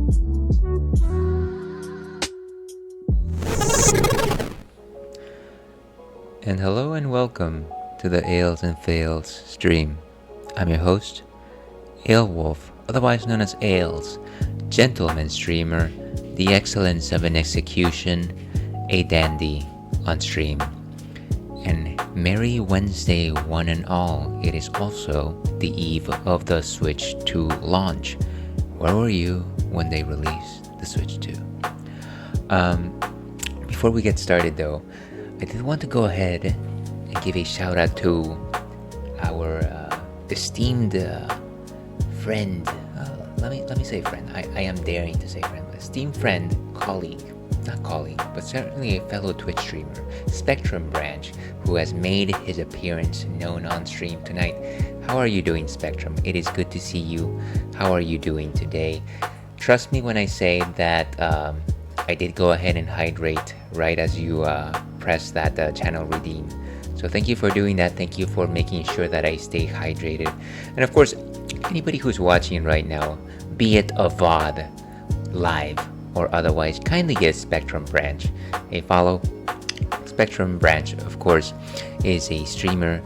And hello and welcome to the Ales and Fails stream. I'm your host, Wolf, otherwise known as Ales, gentleman streamer, the excellence of an execution, a dandy on stream. And Merry Wednesday, one and all. It is also the eve of the Switch 2 launch. Where were you when they released the Switch 2? Before we get started though, I did want to go ahead and give a shout out to our esteemed friend. Let me say friend. I am daring to say friend. Esteemed friend, colleague, not colleague, but certainly a fellow Twitch streamer, Spectrum Branch, who has made his appearance known on stream tonight. How are you doing, Spectrum? It is good to see you. How are you doing today? Trust me when I say that I did go ahead and hydrate right as you press that channel redeem. So thank you for doing that. Thank you for making sure that I stay hydrated. And of course, anybody who's watching right now, be it a VOD, live, or otherwise, kindly give Spectrum Branch a follow. Spectrum Branch, of course, is a streamer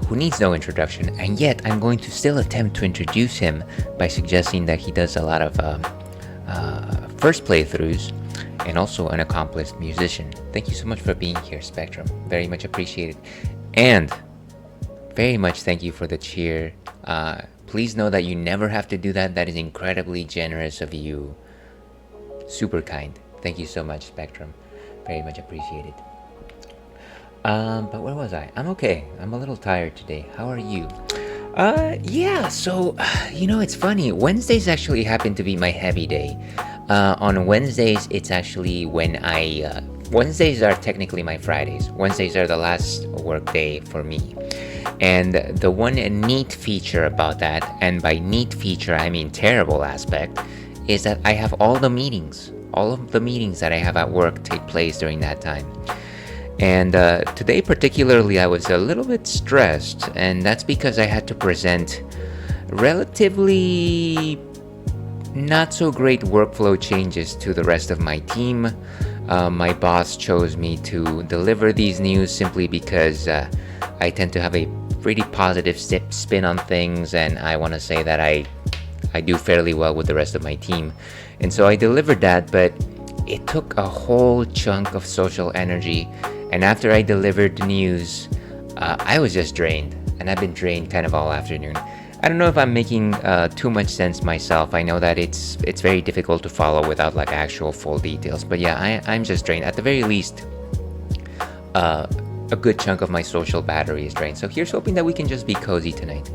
who needs no introduction, and yet I'm going to still attempt to introduce him by suggesting that he does a lot of first playthroughs and also an accomplished musician. Thank you so much for being here, Spectrum. Very much appreciated. And very much thank you for the cheer. Please know that you never have to do that. That is incredibly generous of you. Super kind. Thank you so much, Spectrum. Very much appreciated. But where was I? I'm okay. I'm a little tired today. How are you? Yeah, so, it's funny. Wednesdays actually happen to be my heavy day. On Wednesdays, it's actually when Wednesdays are technically my Fridays. Wednesdays are the last work day for me. And the one neat feature about that, and by neat feature I mean terrible aspect, is that I have all the meetings. All of the meetings that I have at work take place during that time. And today particularly I was a little bit stressed, and that's because I had to present relatively not so great workflow changes to the rest of my team. My boss chose me to deliver these news simply because I tend to have a pretty positive spin on things, and I want to say that I do fairly well with the rest of my team. And so I delivered that, but it took a whole chunk of social energy, and after I delivered the news, I was just drained, and I've been drained kind of all afternoon. I don't know if I'm making too much sense myself. I know that it's very difficult to follow without like actual full details, but yeah, I'm just drained. At the very least, a good chunk of my social battery is drained. So here's hoping that we can just be cozy tonight.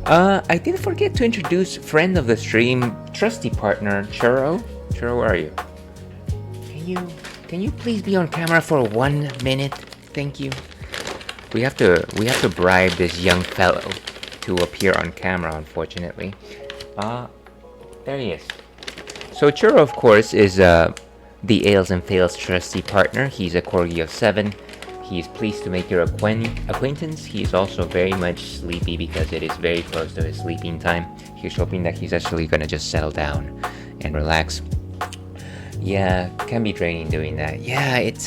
I did forget to introduce friend of the stream, trusty partner, Churro. Churro, where are you? Can you please be on camera for 1 minute? Thank you. We have to bribe this young fellow to appear on camera, unfortunately. There he is. So Churro, of course, is the Ales and Fails trusty partner. He's a corgi of 7. He is pleased to make your acquaintance. He is also very much sleepy because it is very close to his sleeping time. He's hoping that he's actually gonna just settle down and relax. Yeah, can be draining doing that. Yeah, it's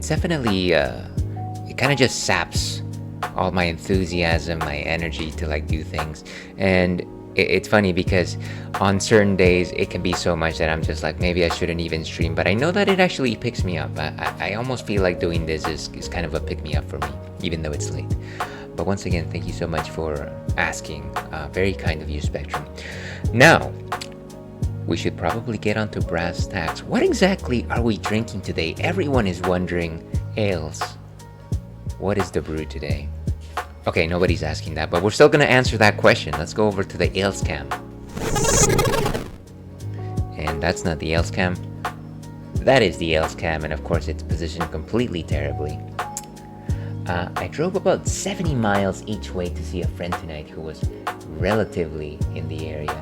definitely it kind of just saps all my enthusiasm, my energy to like do things. And it's funny because on certain days it can be so much that I'm just like, maybe I shouldn't even stream, but I know that it actually picks me up. I almost feel like doing this is kind of a pick me up for me, even though it's late. But once again, thank you so much for asking. Very kind of you, Spectrum. Now, we should probably get on to brass tacks. What exactly are we drinking today? Everyone is wondering. Ales, what is the brew today? Okay, nobody's asking that, but we're still gonna answer that question. Let's go over to the Ales cam. And that's not the Ales cam. That is the Ales cam, and of course it's positioned completely terribly. I drove about 70 miles each way to see a friend tonight who was relatively in the area.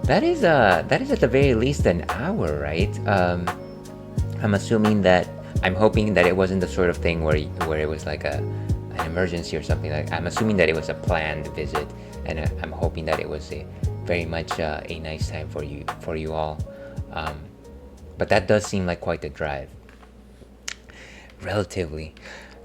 That is at the very least an hour, right? I'm assuming that, I'm hoping that it wasn't the sort of thing where it was like an emergency or something. Like, I'm assuming that it was a planned visit, and I'm hoping that it was a very much a nice time for you all. But that does seem like quite a drive, relatively.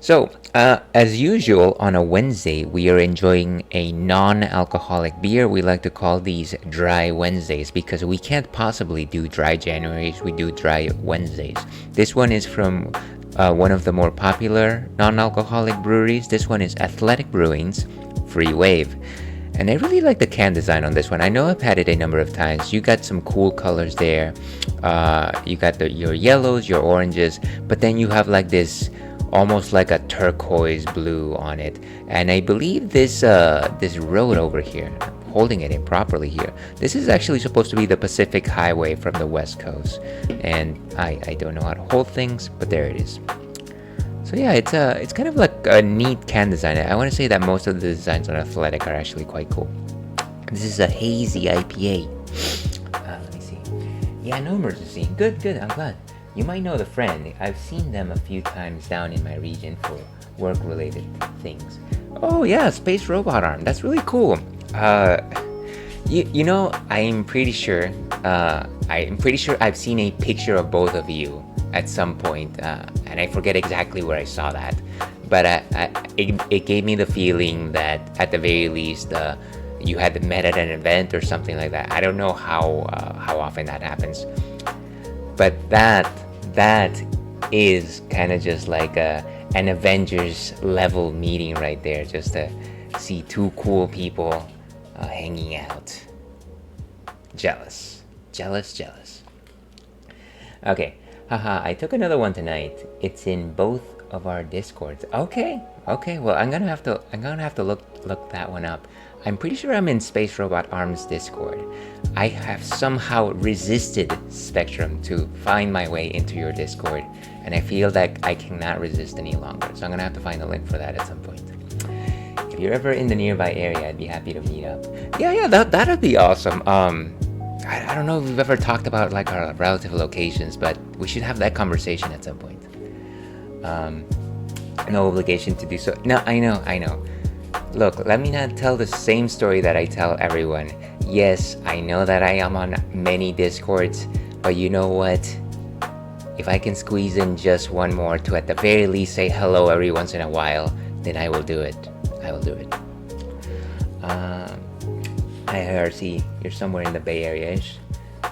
So, as usual, on a Wednesday, we are enjoying a non-alcoholic beer. We like to call these dry Wednesdays because we can't possibly do dry Januaries. We do dry Wednesdays. This one is from one of the more popular non-alcoholic breweries. This one is Athletic Brewing's Free Wave. And I really like the can design on this one. I know I've had it a number of times. You got some cool colors there. You got your yellows, your oranges, but then you have like this almost like a turquoise blue on it. And I believe this road over here, I'm holding it improperly here, this is actually supposed to be the Pacific Highway from the West Coast. And I don't know how to hold things, but there it is. So yeah, it's kind of like a neat can design. I want to say that most of the designs on Athletic are actually quite cool. This is a hazy IPA. Let me see. Yeah, no emergency. Good, I'm glad. You might know the friend. I've seen them a few times down in my region for work-related things. Oh yeah, Space Robot Arm. That's really cool. You know, I'm pretty sure I've seen a picture of both of you at some point, and I forget exactly where I saw that. But it gave me the feeling that at the very least you had met at an event or something like that. I don't know how often that happens. But that is kind of just like an Avengers level meeting right there, just to see two cool people hanging out. Jealous. Okay, haha, I took another one tonight. It's in both of our Discords. Okay, well I'm gonna have to look that one up. I'm pretty sure I'm in Space Robot Arms Discord. I have somehow resisted Spectrum to find my way into your Discord, and I feel that I cannot resist any longer, so I'm gonna have to find a link for that at some point. If you're ever in the nearby area, I'd be happy to meet up. Yeah, that'd be awesome. I don't know if we've ever talked about like our relative locations, but we should have that conversation at some point. No obligation to do so. No, I know. Look, let me not tell the same story that I tell everyone. Yes, I know that I am on many Discords, but you know what? If I can squeeze in just one more to at the very least say hello every once in a while, then I will do it. IRC, you're somewhere in the Bay Area-ish.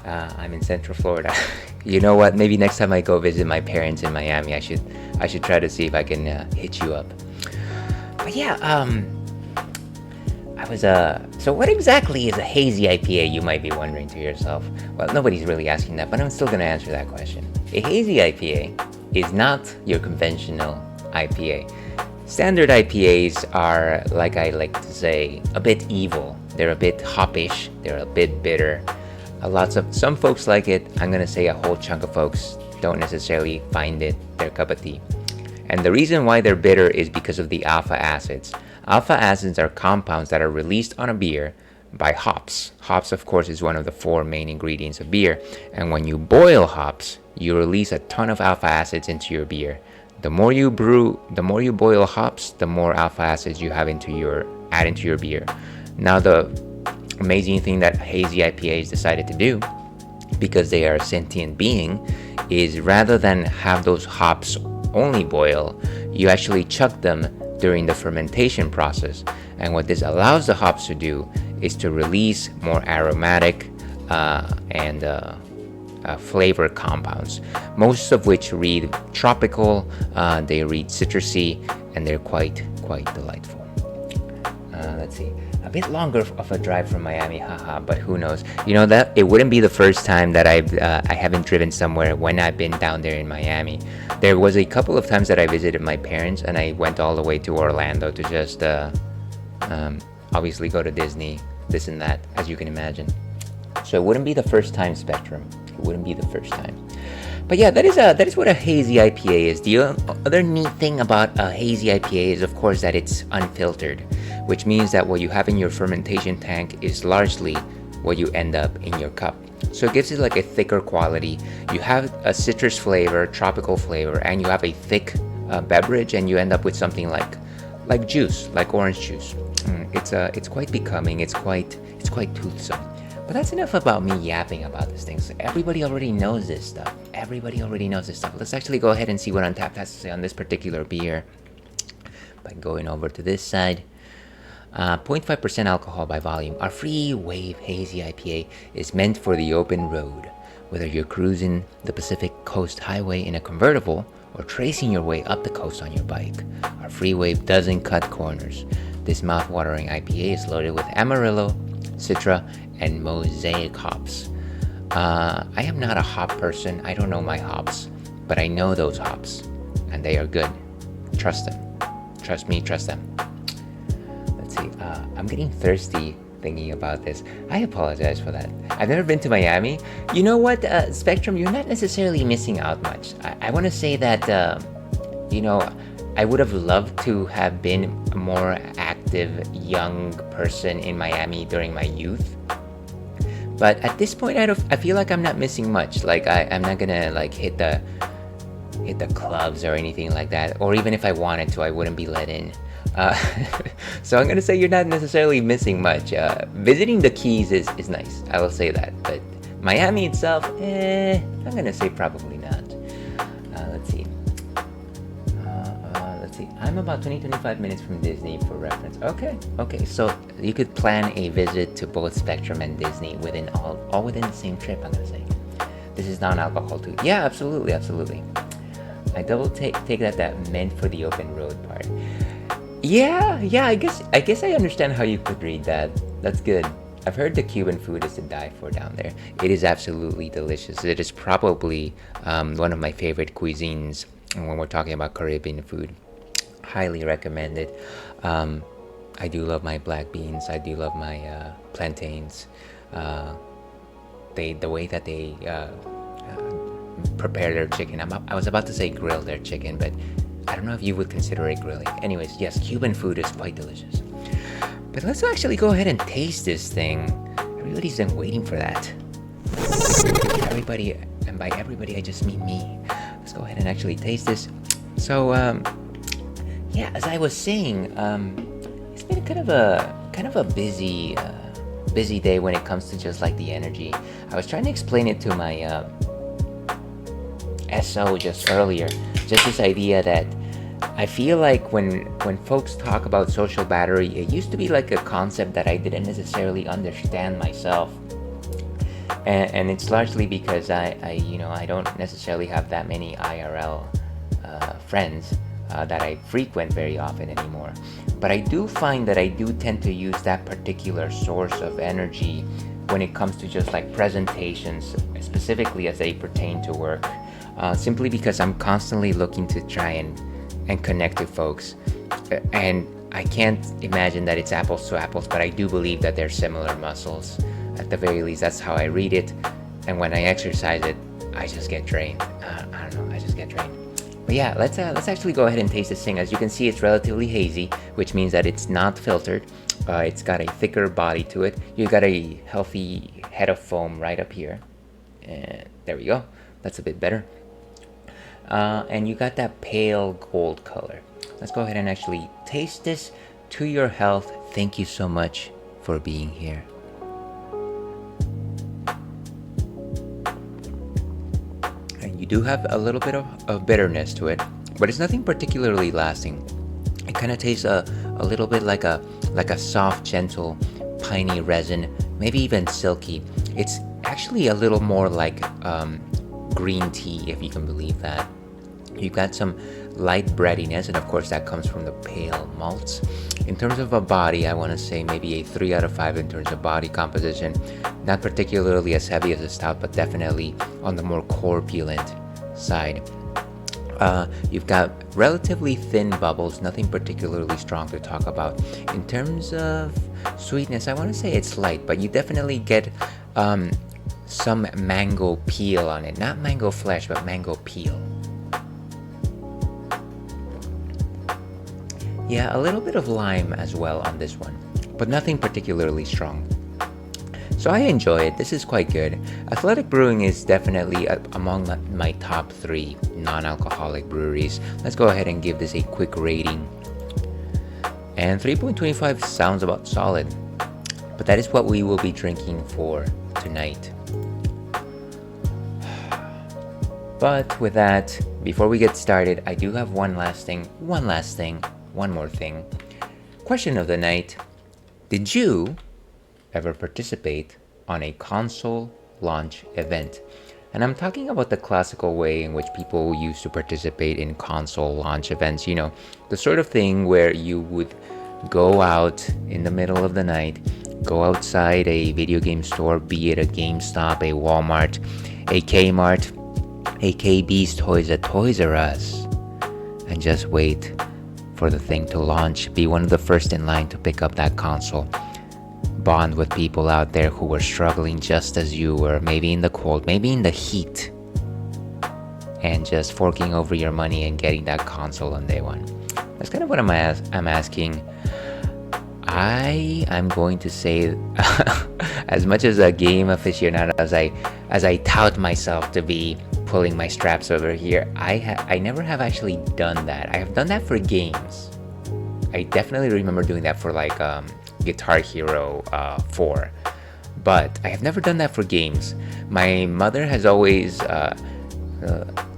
I'm in Central Florida. You know what? Maybe next time I go visit my parents in Miami, I should try to see if I can hit you up. But yeah, so what exactly is a hazy IPA, you might be wondering to yourself. Well, nobody's really asking that, but I'm still gonna answer that question. A hazy IPA is not your conventional IPA. Standard IPAs are, like I like to say, a bit evil. They're a bit hoppish, they're a bit bitter. Some folks like it. I'm gonna say a whole chunk of folks don't necessarily find it their cup of tea. And the reason why they're bitter is because of the alpha acids. Alpha acids are compounds that are released on a beer by hops. Hops, of course, is one of the 4 main ingredients of beer. And when you boil hops, you release a ton of alpha acids into your beer. The more you boil hops, the more alpha acids you have add into your beer. Now, the amazing thing that hazy IPAs decided to do, because they are a sentient being, is rather than have those hops only boil, you actually chuck them during the fermentation process. And what this allows the hops to do is to release more aromatic and flavor compounds, most of which read tropical, they read citrusy, and they're quite delightful. Let's see, a bit longer of a drive from Miami, haha, but who knows? You know that it wouldn't be the first time that I haven't driven somewhere when I've been down there in Miami. There was a couple of times that I visited my parents, and I went all the way to Orlando to just obviously go to Disney, this and that, as you can imagine. So it wouldn't be the first time, Spectrum. It wouldn't be the first time. But yeah, that is what a hazy IPA is. The other neat thing about a hazy IPA is, of course, that it's unfiltered, which means that what you have in your fermentation tank is largely what you end up in your cup. So it gives it like a thicker quality. You have a citrus flavor, tropical flavor, and you have a thick beverage, and you end up with something like juice, like orange juice. It's quite becoming. It's quite toothsome. But that's enough about me yapping about these things. Everybody already knows this stuff. Everybody already knows this stuff. Let's actually go ahead and see what Untapped has to say on this particular beer by going over to this side. 0.5% alcohol by volume. Our Free Wave Hazy IPA is meant for the open road. Whether you're cruising the Pacific Coast Highway in a convertible or tracing your way up the coast on your bike, our Free Wave doesn't cut corners. This mouth-watering IPA is loaded with Amarillo, Citra, and Mosaic hops. I am not a hop person. I don't know my hops, but I know those hops, and they are good. Trust them. Trust me, trust them. Let's see. I'm getting thirsty thinking about this. I apologize for that. I've never been to Miami. You know what, Spectrum, you're not necessarily missing out much. I want to say that, I would have loved to have been a more active young person in Miami during my youth. But at this point, I feel like I'm not missing much. Like I'm not gonna like hit the clubs or anything like that. Or even if I wanted to, I wouldn't be let in. So I'm gonna say you're not necessarily missing much. Visiting the Keys is nice. I will say that. But Miami itself, I'm gonna say probably not. Let's see. I'm about 20-25 minutes from Disney for reference. Okay. So you could plan a visit to both Spectrum and Disney within all within the same trip. I'm gonna say. This is non-alcohol too. Yeah, absolutely. I double take that meant for the open road part. Yeah. I guess I understand how you could read that. That's good. I've heard the Cuban food is to die for down there. It is absolutely delicious. It is probably one of my favorite cuisines when we're talking about Caribbean food. Highly recommended. I do love my black beans. I do love my plantains. The way that they prepare their chicken. I was about to say grill their chicken, but I don't know if you would consider it grilling. Anyways, yes, Cuban food is quite delicious. But let's actually go ahead and taste this thing. Everybody's been waiting for that. Everybody, and by everybody I just mean me. Let's go ahead and actually taste this. So, as I was saying, it's been kind of a busy day when it comes to just like the energy. I was trying to explain it to my SO just earlier. Just this idea that I feel like when folks talk about social battery, it used to be like a concept that I didn't necessarily understand myself. And it's largely because I don't necessarily have that many IRL friends that I frequent very often anymore. But I do find that I do tend to use that particular source of energy when it comes to just like presentations, specifically as they pertain to work, simply because I'm constantly looking to try and connect to folks. And I can't imagine that it's apples to apples, but I do believe that they're similar muscles. At the very least, that's how I read it. And when I exercise it, I just get drained. I don't know, I just get drained. But yeah, let's actually go ahead and taste this thing. As you can see, it's relatively hazy, which means that it's not filtered. It's got a thicker body to it. You got a healthy head of foam right up here. And there we go. That's a bit better. And you got that pale gold color. Let's go ahead and actually taste this. To your health. Thank you so much for being here. You do have a little bit of bitterness to it, but it's nothing particularly lasting. It kind of tastes a little bit like a soft, gentle, piney resin, maybe even silky. It's actually a little more like green tea, if you can believe that. You've got some light breadiness, and of course that comes from the pale malts. In terms of a body, I want to say maybe a 3 out of 5 in terms of body composition. Not particularly as heavy as a stout, but definitely on the more corpulent side. You've got relatively thin bubbles, nothing particularly strong to talk about. In terms of sweetness, I want to say it's light, but you definitely get some mango peel on it. Not mango flesh, but mango peel. Yeah, a little bit of lime as well on this one, but nothing particularly strong. So I enjoy it. This is quite good. Athletic Brewing is definitely among my top 3 non-alcoholic breweries. Let's go ahead and give this a quick rating. And 3.25 sounds about solid. But that is what we will be drinking for tonight. But with that, before we get started, I do have one more thing. Question of the night. Did you ever participate on a console launch event? And I'm talking about the classical way in which people used to participate in console launch events. You know, the sort of thing where you would go out in the middle of the night, go outside a video game store, be it a GameStop, a Walmart, a Kmart, a KB's Toys, a Toys R Us, and just wait for the thing to launch. Be one of the first in line to pick up that console. Bond with people out there who were struggling just as you were, maybe in the cold, maybe in the heat, and just forking over your money and getting that console on day one. That's kind of what I'm asking. I'm going to say, as much as a game aficionado as I tout myself to be, pulling my straps over here, I never have actually done that. I have done that for games. I definitely remember doing that for like Guitar Hero 4, but I have never done that for games. My mother has always,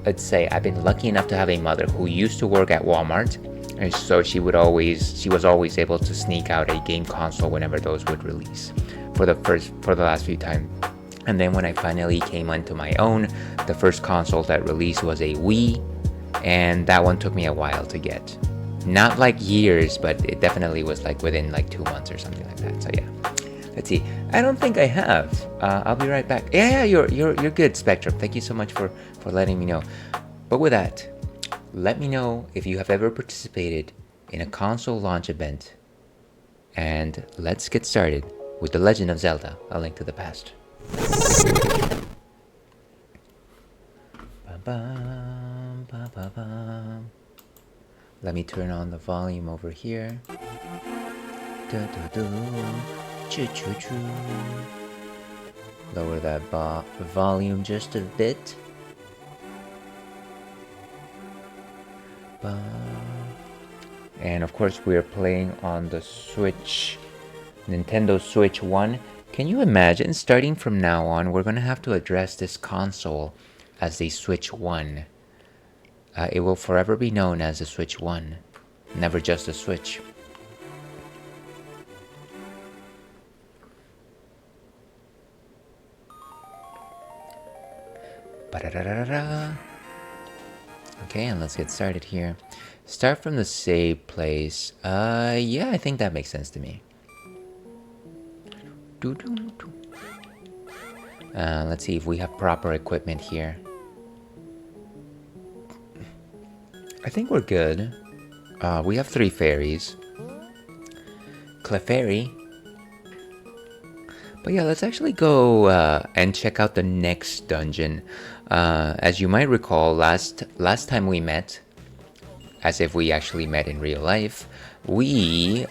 let's say, I've been lucky enough to have a mother who used to work at Walmart, and so she was always able to sneak out a game console whenever those would release. For the last few times. And then when I finally came onto my own, the first console that released was a Wii, and that one took me a while to get. Not like years, but it definitely was like within like 2 months or something like that. So yeah, let's see. I don't think I have. I'll be right back. Yeah, you're good, Spectrum. Thank you so much for letting me know. But with that, let me know if you have ever participated in a console launch event, and let's get started with The Legend of Zelda: A Link to the Past. Let me turn on the volume over here. Lower that volume just a bit. And of course we're playing on the Switch, Nintendo Switch 1. Can you imagine, starting from now on, we're going to have to address this console as the Switch 1. It will forever be known as the Switch 1, never just a Switch. Okay, and let's get started here. Start from the save place. Yeah, I think that makes sense to me. Let's see if we have proper equipment here. I think we're good. We have 3 fairies. Clefairy. But yeah, let's actually go and check out the next dungeon. As you might recall, last time we met, as if we actually met in real life, we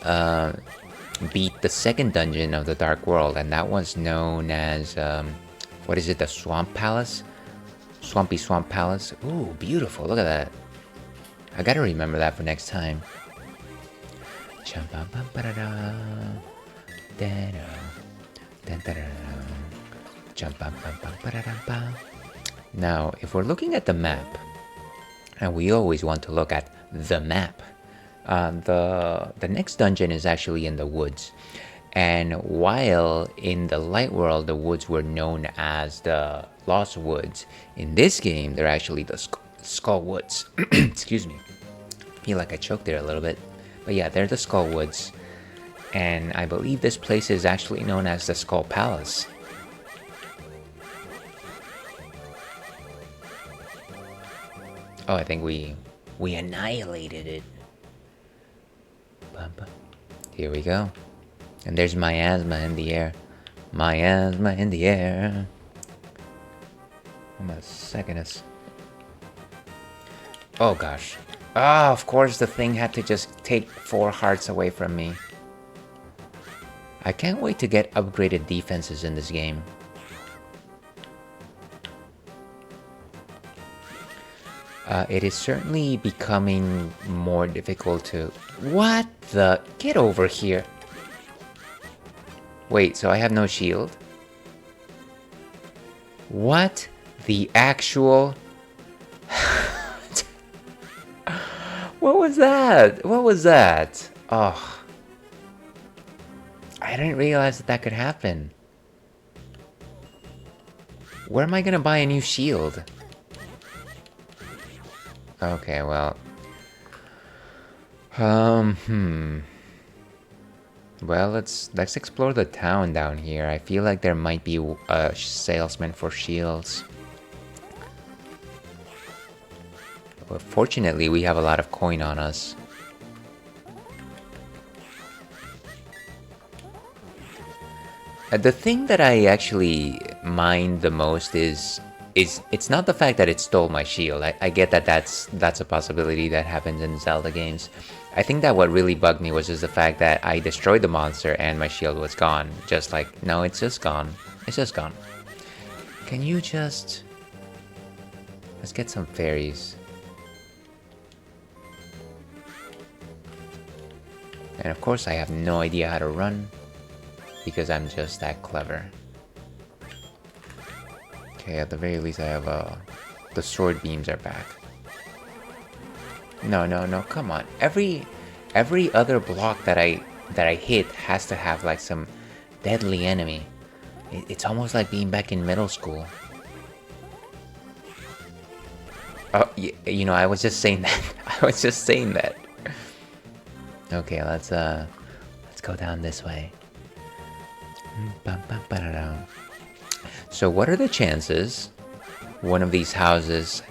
beat the second dungeon of the Dark World, and that was known as, what is it, the Swamp Palace? Swampy Swamp Palace. Ooh, beautiful, look at that. I gotta remember that for next time. Now, if we're looking at the map, and we always want to look at the map, the next dungeon is actually in the woods. And while in the Light World, the woods were known as the Lost Woods, in this game, they're actually the Skull Woods. Excuse me. I feel like I choked there a little bit. But yeah, they're the Skull Woods. And I believe this place is actually known as the Skull Palace. Oh, I think we annihilated it. Here we go. And there's miasma in the air. Miasma in the air. I'm a secondist. Oh gosh. Ah, of course the thing had to just take 4 hearts away from me. I can't wait to get upgraded defenses in this game. It is certainly becoming more difficult to... What the... Get over here. Wait, so I have no shield? What the actual... What was that? What was that? Oh. I didn't realize that that could happen. Where am I gonna buy a new shield? Okay, well... Well, let's explore the town down here. I feel like there might be a salesman for shields. Well, fortunately, we have a lot of coin on us. The thing that I actually mind the most is it's not the fact that it stole my shield. I get that that's a possibility that happens in Zelda games. I think that what really bugged me was just the fact that I destroyed the monster and my shield was gone. Just like, no, it's just gone. It's just gone. Can you just... Let's get some fairies. And of course I have no idea how to run, because I'm just that clever. Okay, at the very least I have the sword beams are back. No, no, no, come on. Every other block that I hit has to have like some deadly enemy. It's almost like being back in middle school. Oh, you know, I was just saying that. I was just saying that. Okay, let's go down this way. So what are the chances one of these houses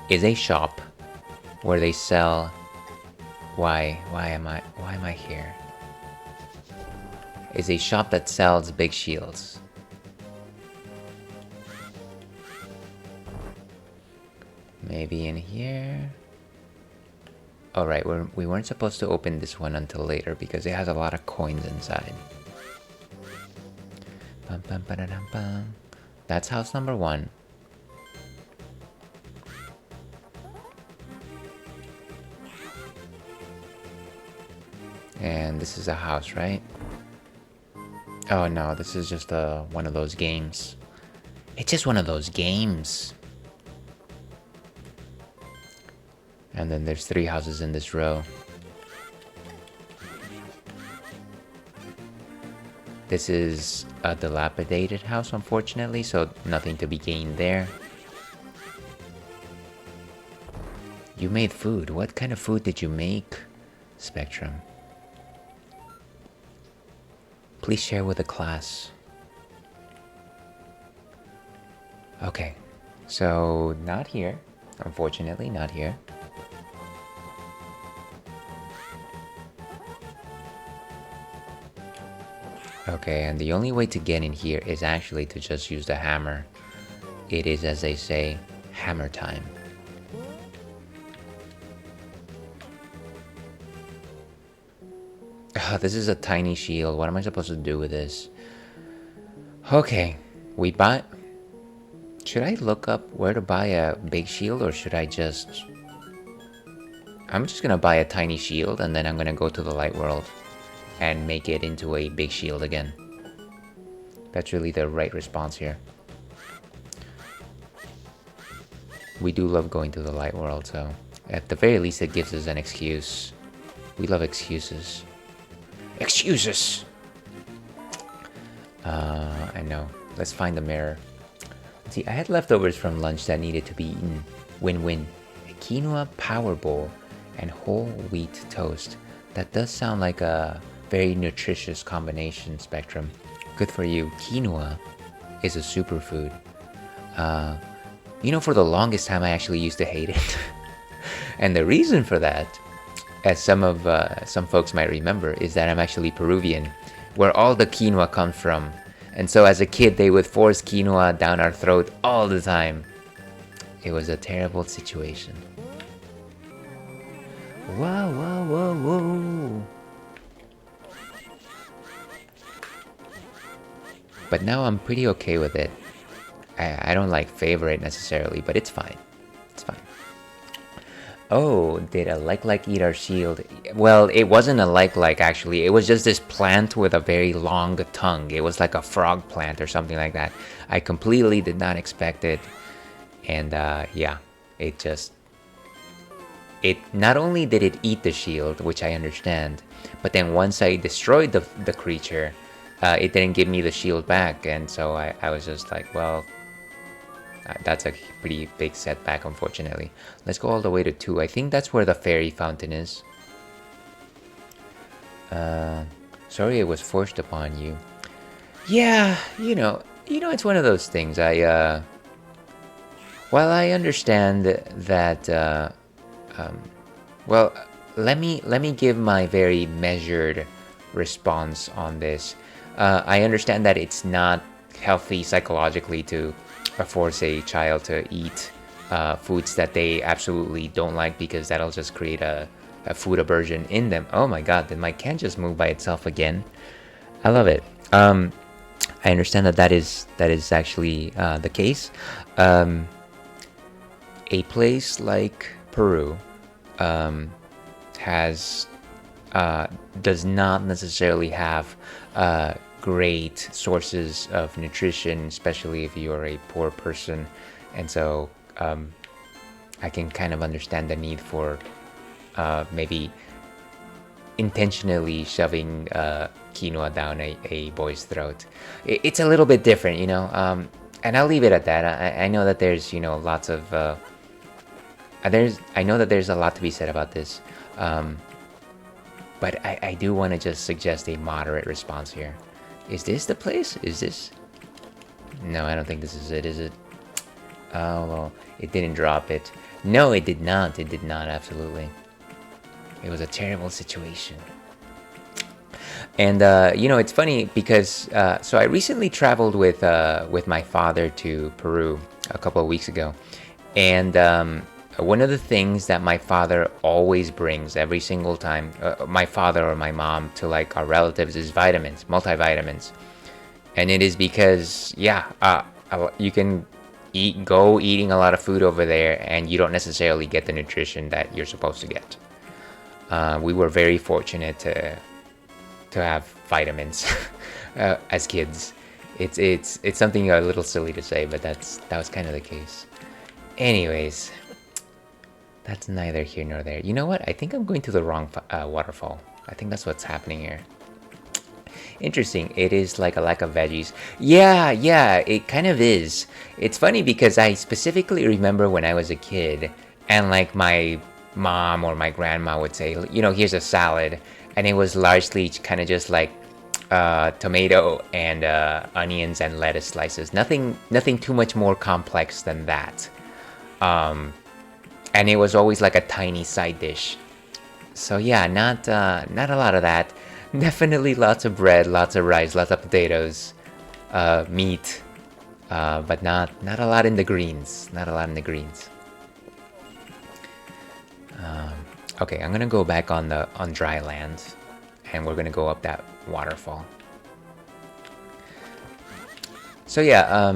is a shop where they sell... Why am I here? Is a shop that sells big shields. Maybe in here? Alright, we weren't supposed to open this one until later because it has a lot of coins inside. That's house number 1. And this is a house, right? Oh no, this is just one of those games. It's just one of those games. And then there's 3 houses in this row. This is a dilapidated house, unfortunately, so nothing to be gained there. You made food. What kind of food did you make, Spectrum? Please share with the class. Okay, so not here. Unfortunately, not here. Okay, and the only way to get in here is actually to just use the hammer. It is, as they say, hammer time. This is a tiny shield. What am I supposed to do with this? Okay, we buy... Should I look up where to buy a big shield, or should I just... I'm just gonna buy a tiny shield, and then I'm gonna go to the light world and make it into a big shield again. That's really the right response here. We do love going to the light world, so at the very least it gives us an excuse. We love excuses. Excuses! I know. Let's find the mirror. See, I had leftovers from lunch that needed to be eaten. Win-win. A quinoa power bowl and whole wheat toast. That does sound like a very nutritious combination, Spectrum. Good for you. Quinoa is a superfood. You know, for the longest time I actually used to hate it. And the reason for that, as some folks might remember, is that I'm actually Peruvian, where all the quinoa comes from. And so as a kid, they would force quinoa down our throat all the time. It was a terrible situation. Whoa, whoa, whoa, whoa. But now I'm pretty okay with it. I don't like favor it necessarily, but it's fine. It's fine. Oh, did a like eat our shield? Well, it wasn't a like actually. It was just this plant with a very long tongue. It was like a frog plant or something like that. I completely did not expect it. And yeah, it just... It not only did it eat the shield, which I understand, but then once I destroyed the creature, it didn't give me the shield back. And so I was just like, well, that's a pretty big setback, unfortunately. Let's go all the way to 2. I think that's where the fairy fountain is. Sorry it was forced upon you. Yeah, it's one of those things. While I understand that, well, let me give my very measured response on this. I understand that it's not healthy psychologically to force a child to eat foods that they absolutely don't like, because that'll just create a food aversion in them. Oh my god, did my can just move by itself again? I love it. I understand that is actually the case. A place like Peru does not necessarily have great sources of nutrition, especially if you're a poor person. And so I can kind of understand the need for maybe intentionally shoving quinoa down a boy's throat. It's a little bit different, and I'll leave it at that. I know that there's lots of I know that there's a lot to be said about this, but I do want to just suggest a moderate response here. Is this the place? Is this? No, I don't think this is it, is it? Oh, well, it didn't drop it. No, it did not. It did not, absolutely. It was a terrible situation. And, it's funny because, so I recently traveled with my father to Peru a couple of weeks ago. And one of the things that my father always brings every single time, my father or my mom, to like our relatives, is vitamins, multivitamins. And it is because, you can go eating a lot of food over there and you don't necessarily get the nutrition that you're supposed to get. We were very fortunate to have vitamins as kids. It's something a little silly to say, but that was kind of the case. Anyways, that's neither here nor there. You know what? I think I'm going to the wrong waterfall. I think that's what's happening here. Interesting. It is like a lack of veggies. Yeah, it kind of is. It's funny because I specifically remember when I was a kid, and like my mom or my grandma would say, here's a salad, and it was largely kind of just like tomato and onions and lettuce slices. Nothing too much more complex than that. And it was always like a tiny side dish. So yeah, not a lot of that. Definitely lots of bread, lots of rice, lots of potatoes, meat, but not a lot in the greens. Not a lot in the greens. Okay, I'm gonna go back on dry land, and we're gonna go up that waterfall. So yeah,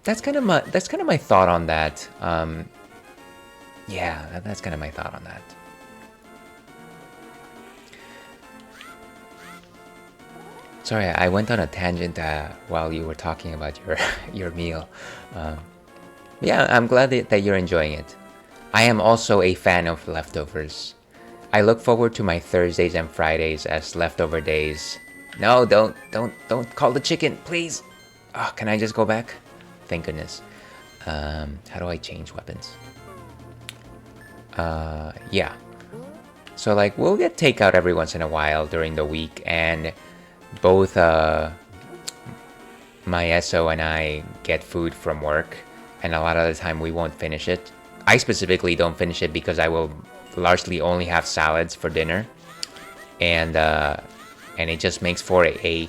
that's kind of my thought on that. Yeah, that's kind of my thought on that. Sorry, I went on a tangent while you were talking about your meal. Yeah, I'm glad that you're enjoying it. I am also a fan of leftovers. I look forward to my Thursdays and Fridays as leftover days. No, don't call the chicken, please. Oh, can I just go back? Thank goodness. How do I change weapons? Yeah. So like we'll get takeout every once in a while during the week, and both my SO and I get food from work, and a lot of the time we won't finish it. I specifically don't finish it because I will largely only have salads for dinner, and it just makes for a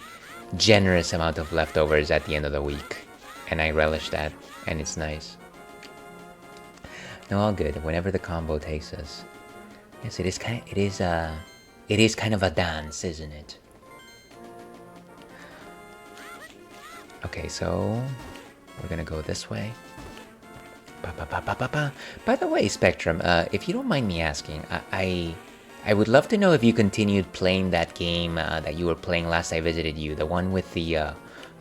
generous amount of leftovers at the end of the week, and I relish that, and it's nice. No, all good. Whenever the combo takes us. Yes, it is kind of a dance, isn't it? Okay, so we're gonna go this way. Ba, ba, ba, ba, ba, ba. By the way, Spectrum, if you don't mind me asking, I would love to know if you continued playing that game that you were playing last I visited you, the one with the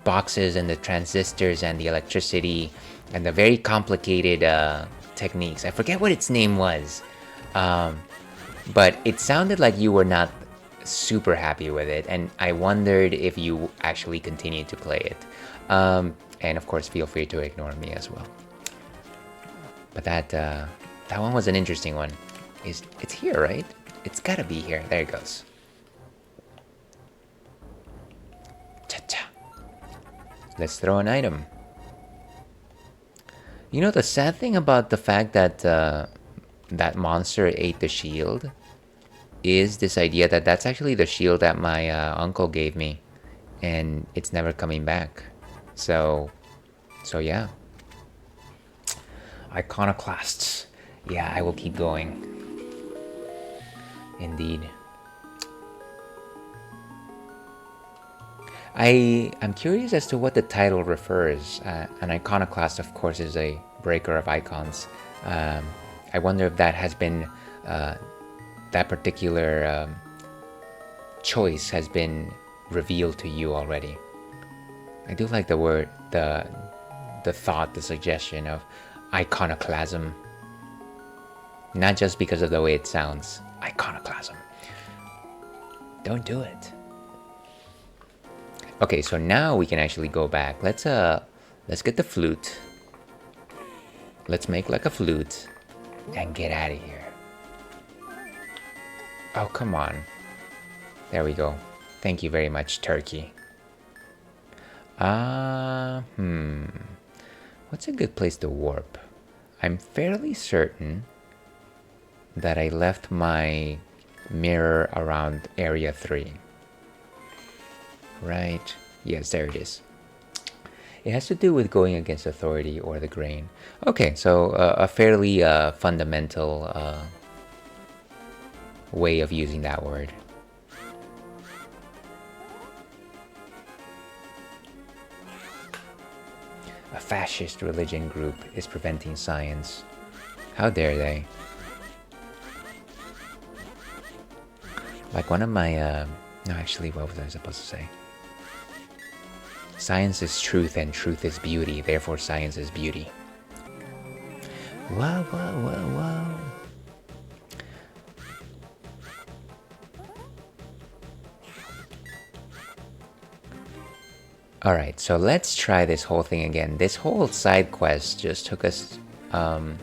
boxes and the transistors and the electricity and the very complicated techniques. I forget what its name was, but it sounded like you were not super happy with it, and I wondered if you actually continued to play it. And of course, feel free to ignore me as well. But that one was an interesting one. It's here, right? It's gotta be here. There it goes. Cha-cha. Let's throw an item. You know, the sad thing about the fact that that monster ate the shield is this idea that that's actually the shield that my uncle gave me, and it's never coming back. So yeah. Iconoclasts. Yeah, I will keep going. Indeed. I'm curious as to what the title refers. An iconoclast, of course, is a breaker of icons. I wonder if that has been that particular choice has been revealed to you already. I do like the word, the thought, the suggestion of iconoclasm. Not just because of the way it sounds. Iconoclasm. Don't do it. Okay, so now we can actually go back. Let's get the flute. Let's make like a flute and get out of here. Oh, come on. There we go. Thank you very much, Turkey. What's a good place to warp? I'm fairly certain that I left my mirror around area 3. Right. Yes, there it is. It has to do with going against authority or the grain. Okay, so a fairly fundamental way of using that word. A fascist religion group is preventing science. How dare they? Like one of my, no, actually, what was I supposed to say? Science is truth and truth is beauty, therefore science is beauty. Whoa, whoa, whoa, whoa. Alright, so let's try this whole thing again. This whole side quest just took us to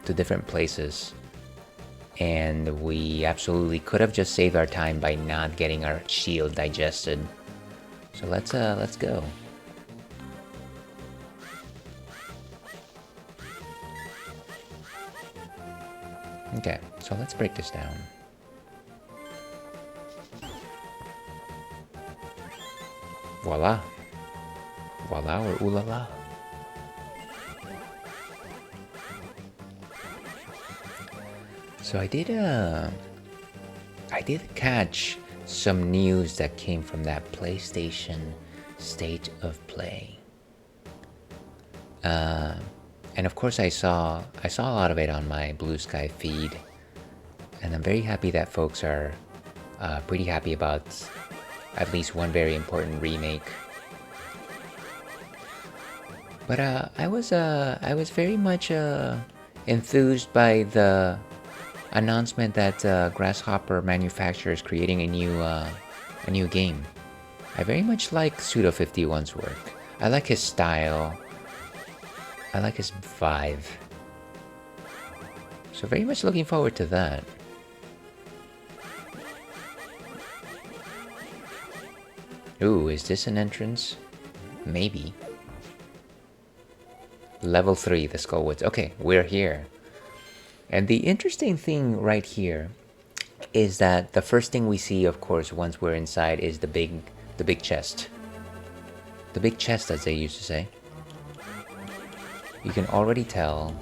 different places. And we absolutely could have just saved our time by not getting our shield digested. So let's go. Okay, so let's break this down. Voila. Voila or ooh la la. So I did catch some news that came from that PlayStation State of Play. And of course I saw a lot of it on my Blue Sky feed. And I'm very happy that folks are pretty happy about at least one very important remake. But I was very much enthused by the announcement that Grasshopper manufacturer is creating a new game. I very much like Pseudo51's work. I like his style. I like his vibe. So very much looking forward to that. Ooh, is this an entrance? Maybe. Level 3, the Skullwoods. Okay, we're here. And the interesting thing right here is that the first thing we see, of course, once we're inside is the big chest. The big chest, as they used to say. You can already tell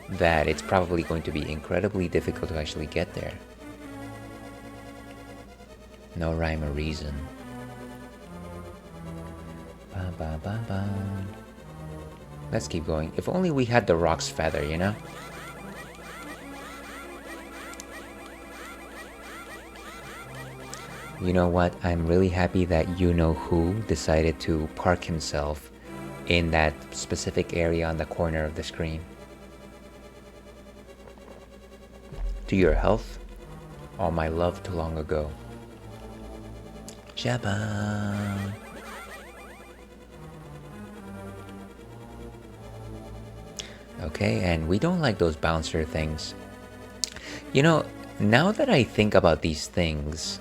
that it's probably going to be incredibly difficult to actually get there. No rhyme or reason. Ba ba ba ba. Let's keep going. If only we had the rock's feather, you know? You know what? I'm really happy that you-know-who decided to park himself in that specific area on the corner of the screen. To your health, all my love too long ago. Shabba. Okay, and we don't like those bouncer things. You know, now that I think about these things,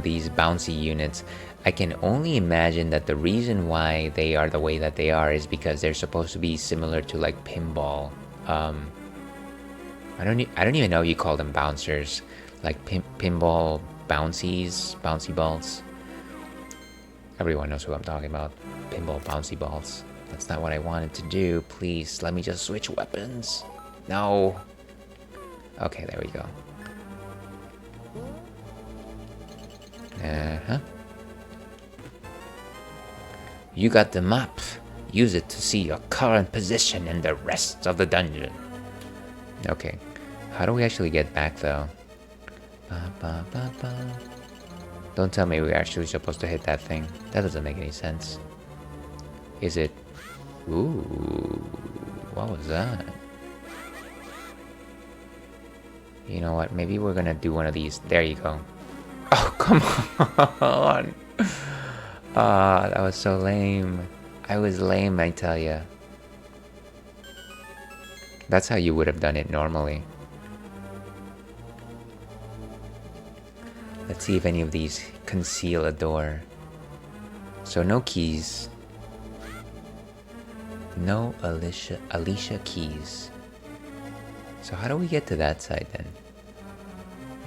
these bouncy units, I can only imagine that the reason why they are the way that they are is because they're supposed to be similar to like pinball. I don't even know if you call them bouncers, like pinball bouncy balls. Everyone knows who I'm talking about. Pinball bouncy balls. That's not what I wanted to do. Please, let me just switch weapons. No. Okay, there we go. Uh-huh. You got the map. Use it to see your current position and the rest of the dungeon. Okay. How do we actually get back, though? Don't tell me we're actually supposed to hit that thing. That doesn't make any sense. Is it... Ooh, what was that? You know what? Maybe we're gonna do one of these. There you go. Oh, come on! Ah, that was so lame. I was lame, I tell ya. That's how you would have done it normally. Let's see if any of these conceal a door. So no keys. No Alicia keys. So how do we get to that side then?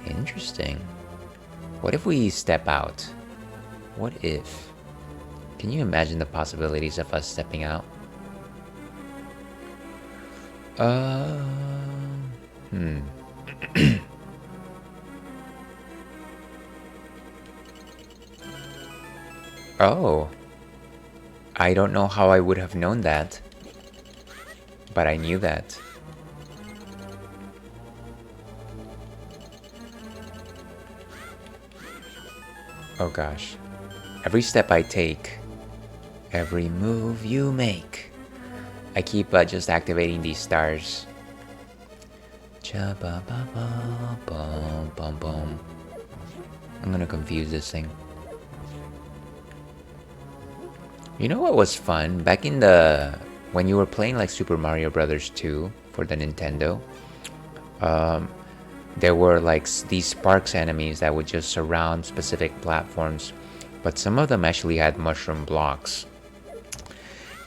Interesting. What if we step out? What if? Can you imagine the possibilities of us stepping out? Oh. I don't know how I would have known that. But I knew that. Oh gosh. Every step I take, every move you make, I keep just activating these stars. Cha-ba-ba-ba-bum-bum-bum. I'm gonna confuse this thing. You know what was fun? Back in the... when you were playing like Super Mario Brothers 2 for the Nintendo, there were like these sparks enemies that would just surround specific platforms, but some of them actually had mushroom blocks.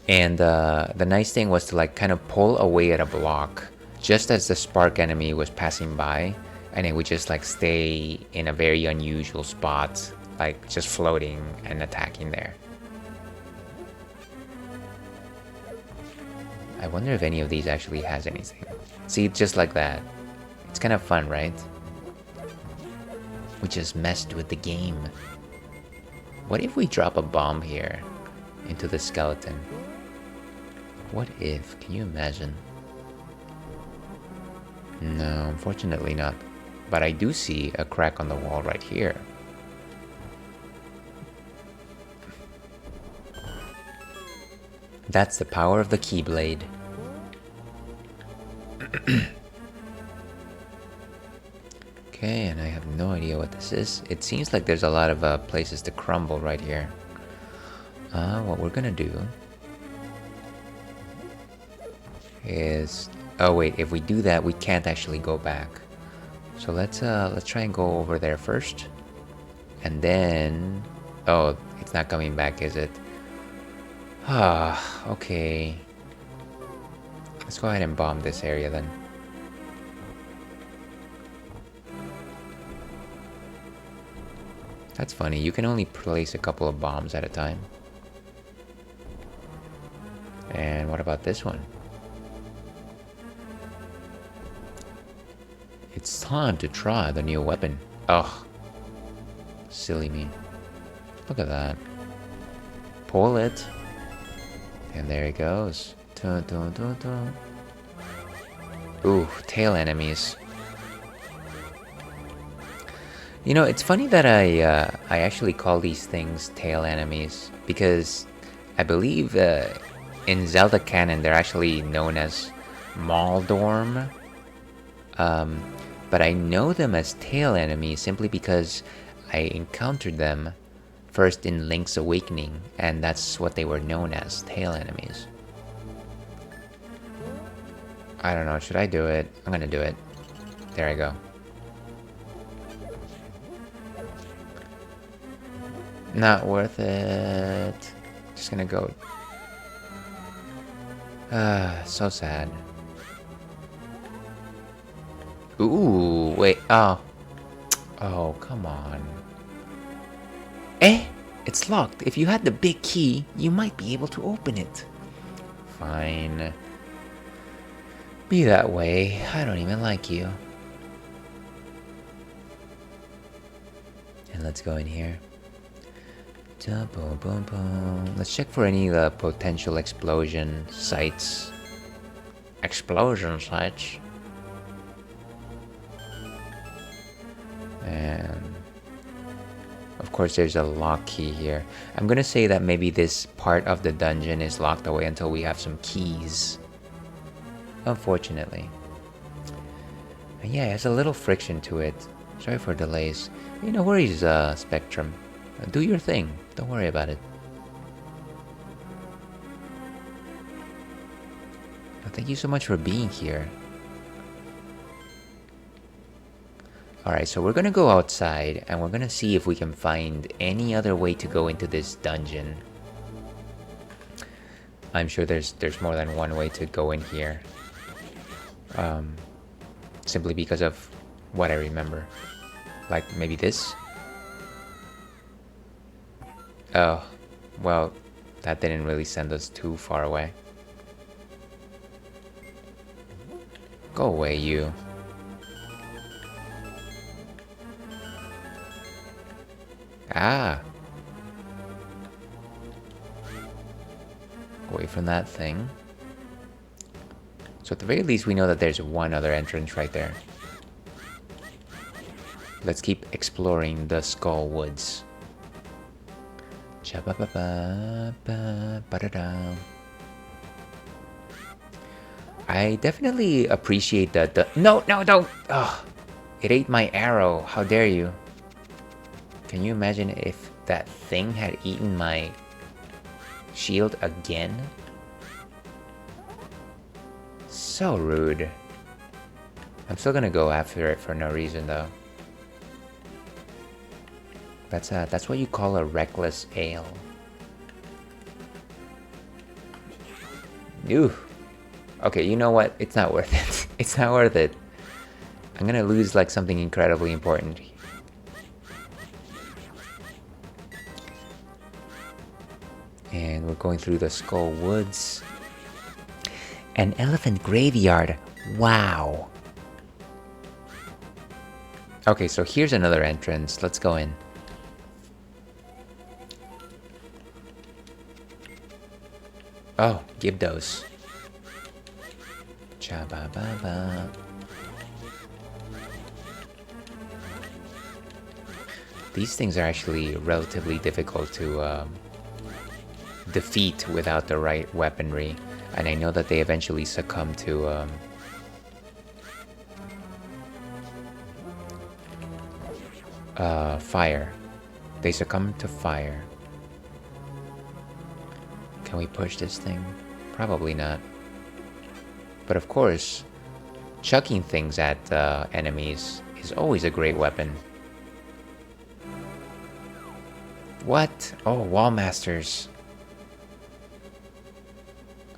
And the nice thing was to like kind of pull away at a block just as the spark enemy was passing by, and it would just like stay in a very unusual spot, like just floating and attacking there. I wonder if any of these actually has anything. See, just like that. It's kind of fun, right? We just messed with the game. What if we drop a bomb here into the skeleton? What if? Can you imagine? No, unfortunately not. But I do see a crack on the wall right here. That's the power of the Keyblade. Okay, and I have no idea what this is. It seems like there's a lot of places to crumble right here. What we're gonna do is... oh wait, if we do that, we can't actually go back. So let's try and go over there first. And then... oh, it's not coming back, is it? Ah, okay. Let's go ahead and bomb this area then. That's funny, you can only place a couple of bombs at a time. And what about this one? It's time to try the new weapon. Ugh. Silly me. Look at that. Pull it. And there it goes. Dun, dun, dun, dun. Ooh, tail enemies. You know, it's funny that I actually call these things tail enemies because I believe in Zelda canon they're actually known as Maldorm. But I know them as tail enemies simply because I encountered them first in Link's Awakening, and that's what they were known as, tail enemies. I don't know, should I do it? I'm gonna do it. There I go. Not worth it. Just gonna go. So sad. Ooh, wait, oh. Oh, come on. Eh? It's locked. If you had the big key, you might be able to open it. Fine. Be that way. I don't even like you. And let's go in here. Let's check for any potential explosion sites. Explosion sites? And of course there's a lock key here. I'm gonna say that maybe this part of the dungeon is locked away until we have some keys. Unfortunately. And yeah, it has a little friction to it. Sorry for delays. No worries, Spectrum. Do your thing. Don't worry about it. Thank you so much for being here. Alright, so we're gonna go outside and we're gonna see if we can find any other way to go into this dungeon. I'm sure there's more than one way to go in here. Simply because of what I remember. Like maybe this? Oh, well, that didn't really send us too far away. Go away, you. Ah! Away from that thing. So at the very least we know that there's one other entrance right there. Let's keep exploring the Skull Woods. I definitely appreciate the no, don't! Oh, it ate my arrow. How dare you? Can you imagine if that thing had eaten my shield again? So rude. I'm still gonna go after it for no reason though. That's what you call a reckless ale. Ooh. Okay, you know what? It's not worth it. It's not worth it. I'm gonna lose like something incredibly important. And we're going through the Skull Woods. An elephant graveyard. Wow. Okay, so here's another entrance. Let's go in. Oh, Gibdos. Cha-ba-ba-ba. These things are actually relatively difficult to defeat without the right weaponry. And I know that they eventually succumb to fire. They succumb to fire. Can we push this thing? Probably not. But of course, chucking things at enemies is always a great weapon. What? Oh, Wall Masters.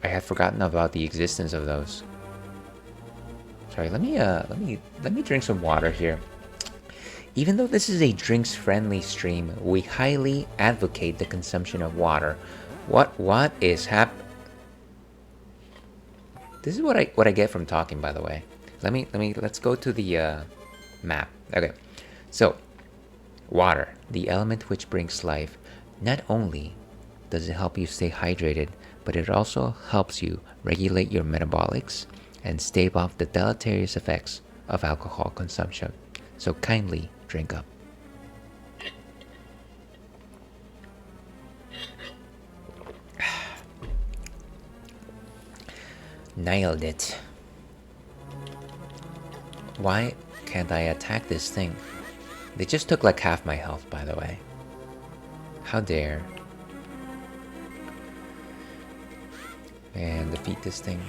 I had forgotten about the existence of those. Sorry, let me drink some water here. Even though this is a drinks-friendly stream, we highly advocate the consumption of water. What is This is what I get from talking, by the way. Let's go to the map. Okay. So, water, the element which brings life. Not only does it help you stay hydrated, but but it also helps you regulate your metabolics and stave off the deleterious effects of alcohol consumption. So kindly drink up. Nailed it. Why can't I attack this thing? They just took like half my health, by the way. How dare. And defeat this thing.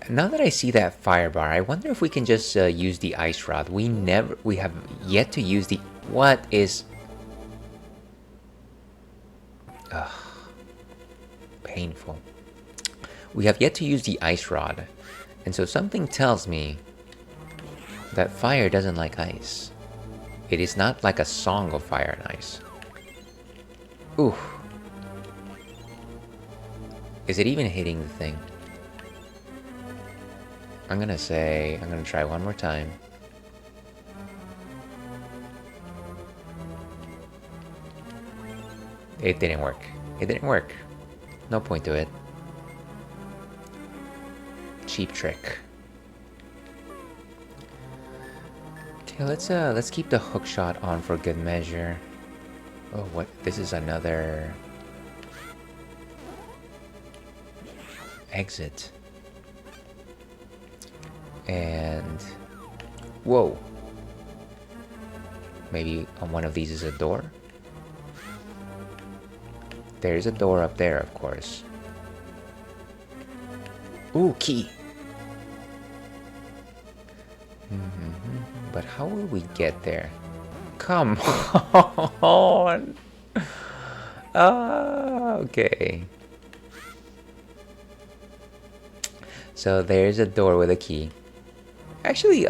Now that I see that fire bar, I wonder if we can just use the ice rod. We have yet to use the... What is... Ugh. Painful. We have yet to use the ice rod. And so something tells me that fire doesn't like ice. It is not like a song of fire and ice. Ooh. Is it even hitting the thing? I'm gonna try one more time. It didn't work. It didn't work. No point to it. Cheap trick. Okay, let's keep the hook shot on for good measure. Oh, what? This is another exit. And whoa. Maybe on one of these is a door? There is a door up there, of course. Ooh, key. But how will we get there? Come on. Okay. So there's a door with a key. Actually,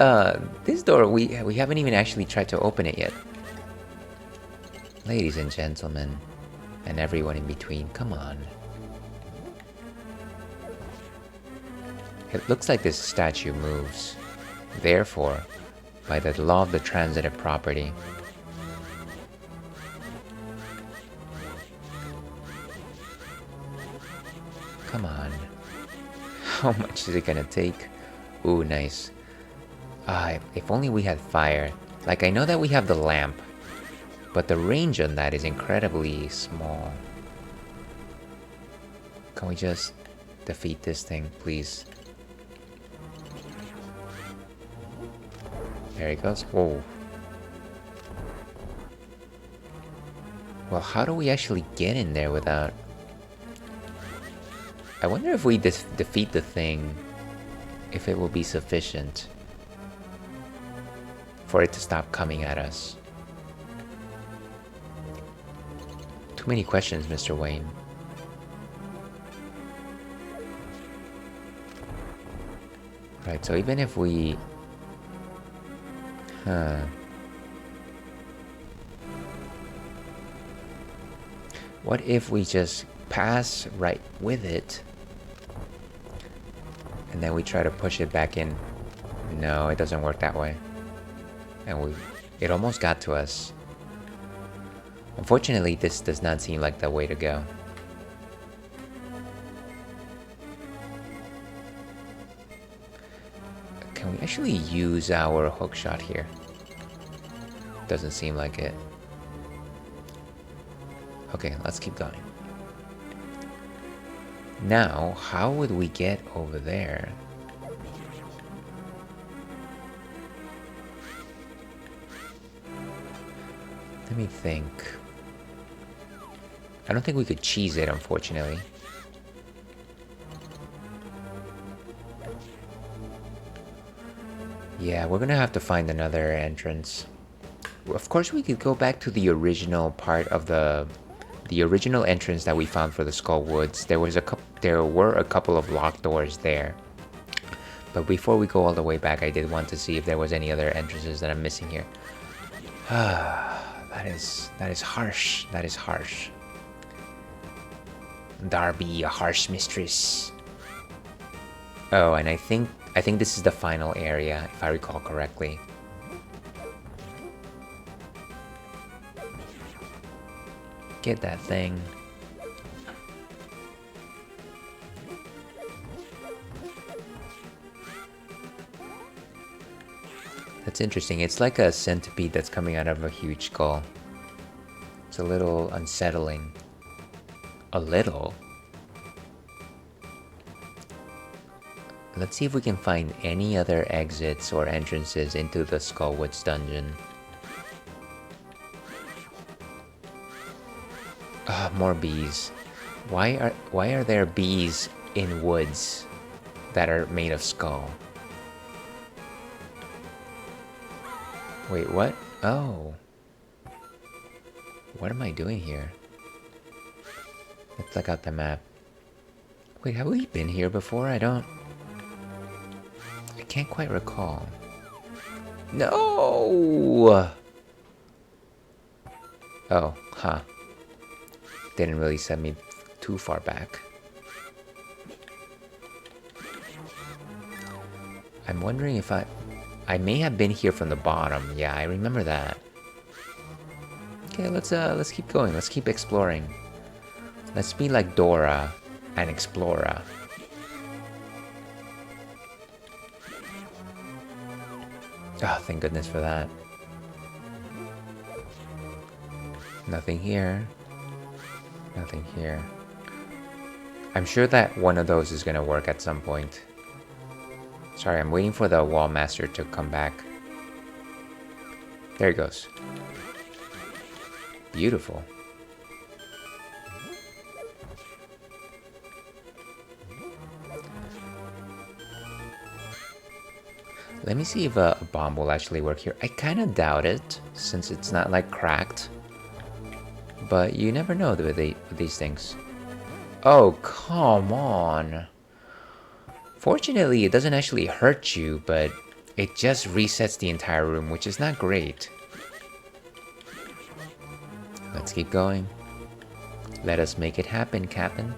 this door, we haven't even actually tried to open it yet. Ladies and gentlemen, and everyone in between, come on. It looks like this statue moves. Therefore, by the law of the transitive property, come on. How much is it gonna take? Ooh, nice. If only we had fire. Like, I know that we have the lamp, but the range on that is incredibly small. Can we just defeat this thing, please? There he goes. Whoa. Well, how do we actually get in there without... I wonder if we defeat the thing, if it will be sufficient for it to stop coming at us. Too many questions, Mr. Wayne. Right, so even if we... What if we just pass right with it and then we try to push it back in? No, it doesn't work that way. And it almost got to us. Unfortunately, this does not seem like the way to go. Can we actually use our hook shot here? Doesn't seem like it. Okay, let's keep going. Now, how would we get over there? Let me think. I don't think we could cheese it, unfortunately. Yeah, we're gonna have to find another entrance. Of course, we could go back to the original part of the original entrance that we found for the Skull Woods. There were a couple of locked doors there. But before we go all the way back, I did want to see if there was any other entrances that I'm missing here. That is harsh. That is harsh. Darby, a harsh mistress. Oh, and I think this is the final area, if I recall correctly. Get that thing. That's interesting. It's like a centipede that's coming out of a huge skull. It's a little unsettling. A little? Let's see if we can find any other exits or entrances into the Skullwoods dungeon. Ah, more bees. Why are there bees in woods that are made of skull? Wait, what? Oh. What am I doing here? Let's look out the map. Wait, have we been here before? I can't quite recall. No! Oh, huh. Didn't really send me too far back. I'm wondering if I may have been here from the bottom. Yeah, I remember that. Okay, let's keep going. Let's keep exploring. Let's be like Dora and Explora. Oh, thank goodness for that. Nothing here. Nothing here. I'm sure that one of those is gonna work at some point. Sorry, I'm waiting for the wall master to come back. There he goes. Beautiful. Let me see if a bomb will actually work here. I kind of doubt it, since it's not like cracked. But you never know with these things. Oh, come on. Fortunately, it doesn't actually hurt you, but it just resets the entire room, which is not great. Let's keep going. Let us make it happen, Captain.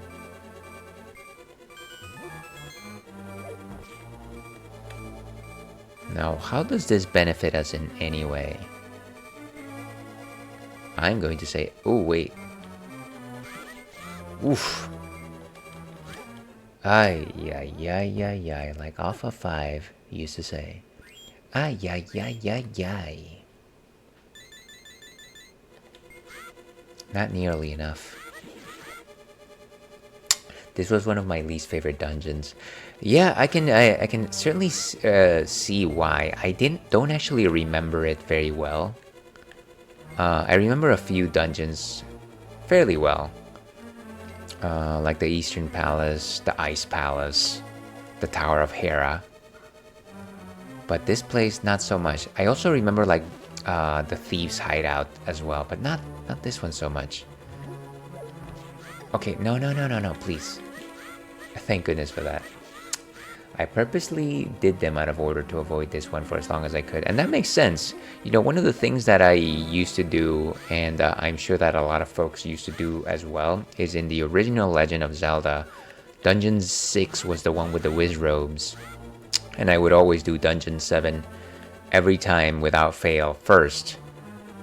Now, how does this benefit us in any way? I'm going to say, oh wait. Oof. Ay, ay, ay, ay, ay, like Alpha 5 used to say. Ay, ay, ay, ay, ay. Not nearly enough. This was one of my least favorite dungeons. Yeah, I can certainly see why. I don't actually remember it very well. I remember a few dungeons fairly well. Like the Eastern Palace, the Ice Palace, the Tower of Hera. But this place, not so much. I also remember like the Thieves' Hideout as well, but not this one so much. Okay, no, please. Thank goodness for that. I purposely did them out of order to avoid this one for as long as I could. And that makes sense. You know, one of the things that I used to do, and I'm sure that a lot of folks used to do as well, is in the original Legend of Zelda, Dungeon 6 was the one with the whiz robes. And I would always do Dungeon 7 every time without fail first,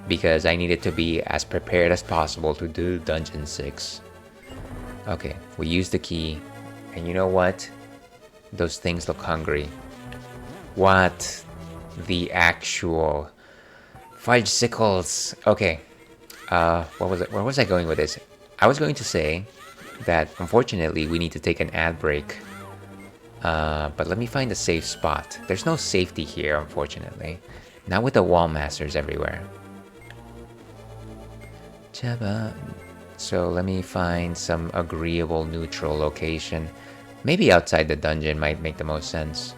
because I needed to be as prepared as possible to do Dungeon 6. Okay, we used the key, and you know what? Those things look hungry. What the actual fudge sickles? Okay, what was it? Where was I going with this? I was going to say that unfortunately we need to take an ad break. But let me find a safe spot. There's no safety here, unfortunately. Not with the wall masters everywhere. Chaba. So let me find some agreeable neutral location. Maybe outside the dungeon might make the most sense.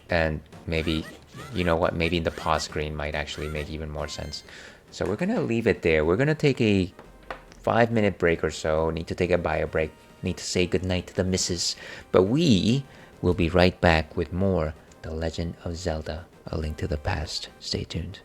And maybe, you know what, maybe the pause screen might actually make even more sense. So we're gonna leave it there. We're gonna take a 5-minute break or so. Need to take a bio break. Need to say goodnight to the missus. But we will be right back with more The Legend of Zelda: A Link to the Past. Stay tuned.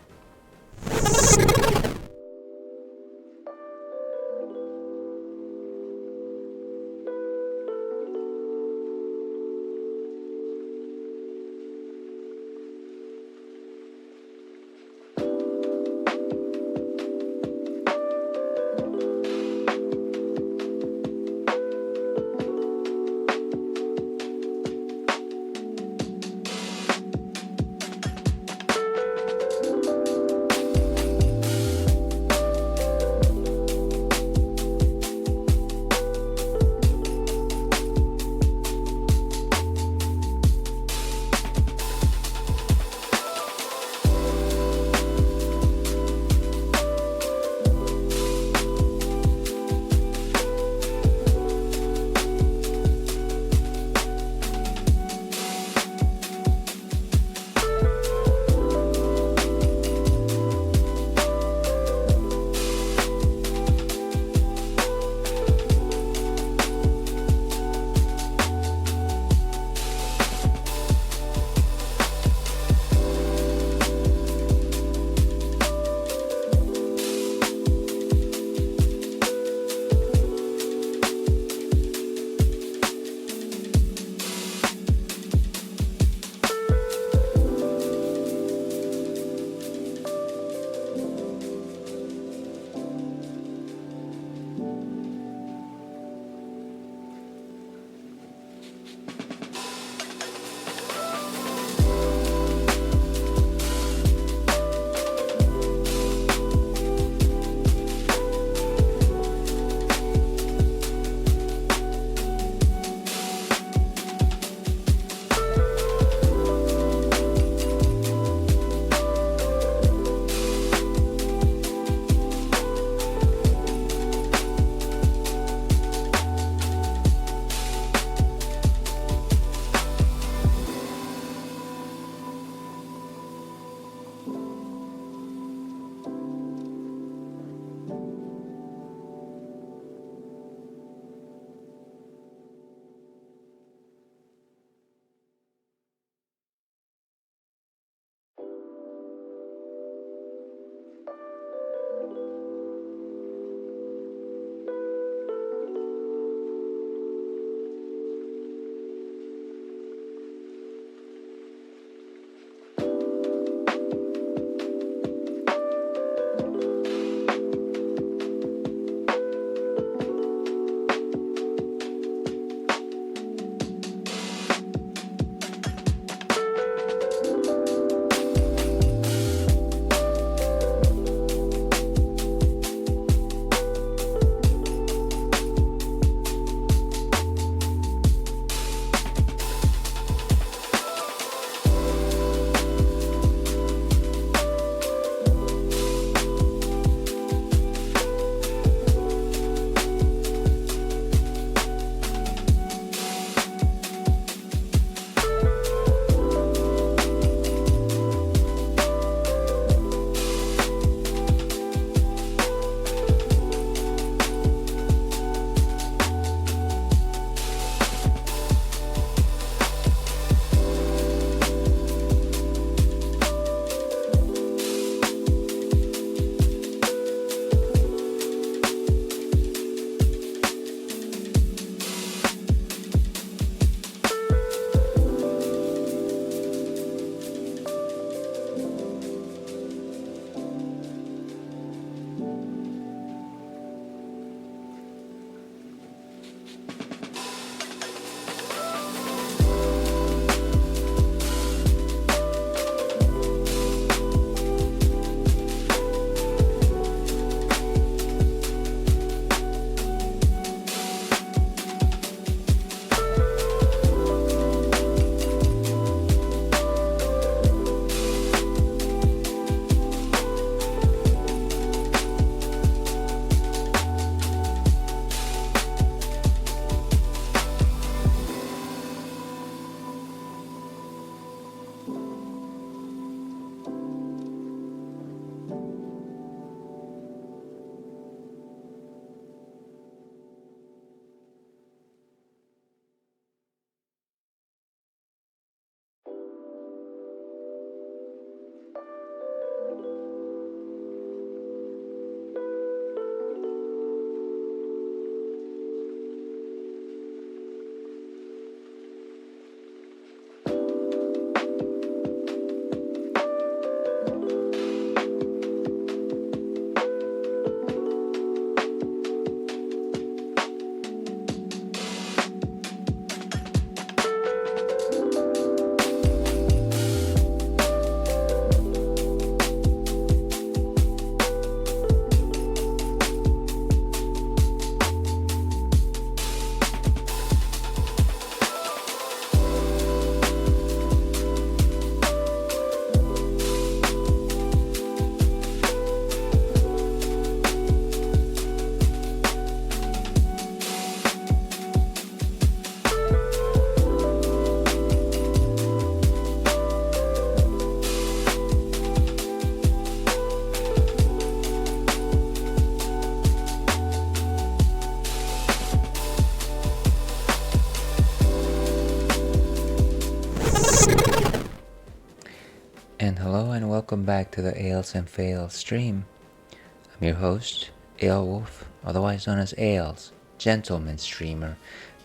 And hello and welcome back to the Ales and Fails stream. I'm your host, Aelwolf, otherwise known as Ales, Gentleman Streamer,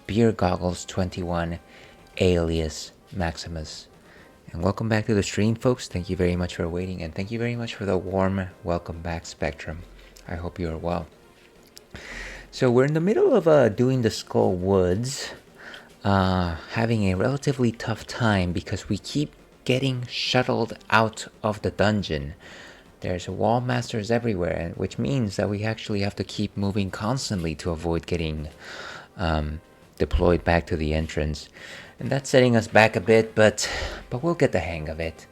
Beer Goggles 21, alias Maximus. And welcome back to the stream, folks. Thank you very much for waiting, and thank you very much for the warm welcome back, Spectrum. I hope you are well. So we're in the middle of doing the Skull Woods, having a relatively tough time because we keep getting shuttled out of the dungeon. There's wall masters everywhere, which means that we actually have to keep moving constantly to avoid getting deployed back to the entrance. And that's setting us back a bit, but we'll get the hang of it.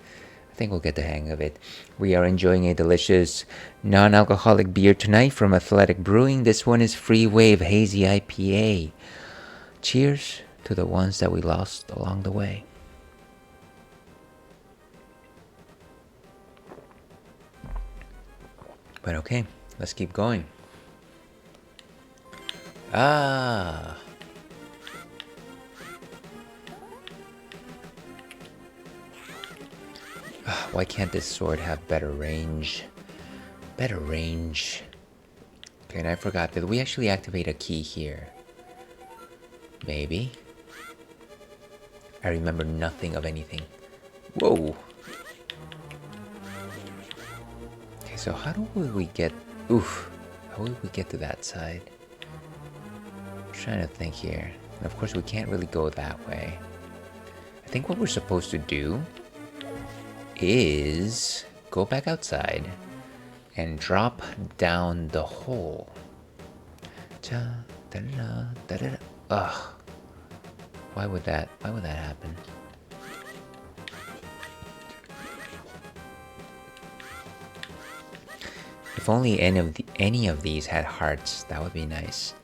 I think we'll get the hang of it. We are enjoying a delicious non-alcoholic beer tonight from Athletic Brewing. This one is Free Wave Hazy IPA. Cheers to the ones that we lost along the way. But okay, let's keep going. Why can't this sword have better range? Better range. Okay, and I forgot, did we actually activate a key here? Maybe. I remember nothing of anything. Whoa! Okay, so how do we get... Oof! How will we get to that side? I'm trying to think here. And of course we can't really go that way. I think what we're supposed to do is go back outside and drop down the hole. Ugh. Why would that happen? If only any of these had hearts, that would be nice.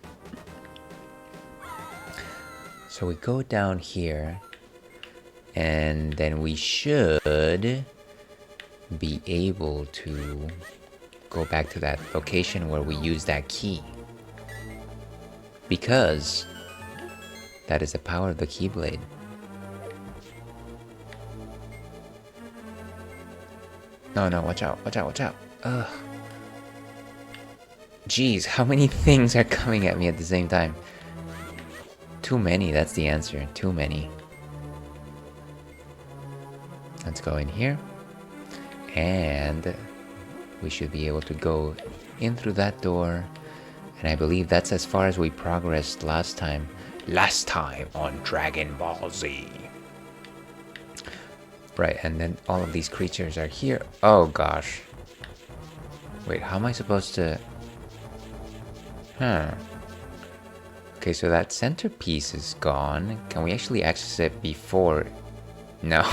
So we go down here, and then we should be able to go back to that location where we used that key. Because that is the power of the Keyblade. No, watch out. Ugh. Jeez, how many things are coming at me at the same time? Too many, that's the answer. Too many. Let's go in here. And we should be able to go in through that door. And I believe that's as far as we progressed last time. Last time on Dragon Ball Z. Right, and then all of these creatures are here. Oh gosh. Wait, how am I supposed to... Huh. Okay, so that centerpiece is gone. Can we actually access it before... No.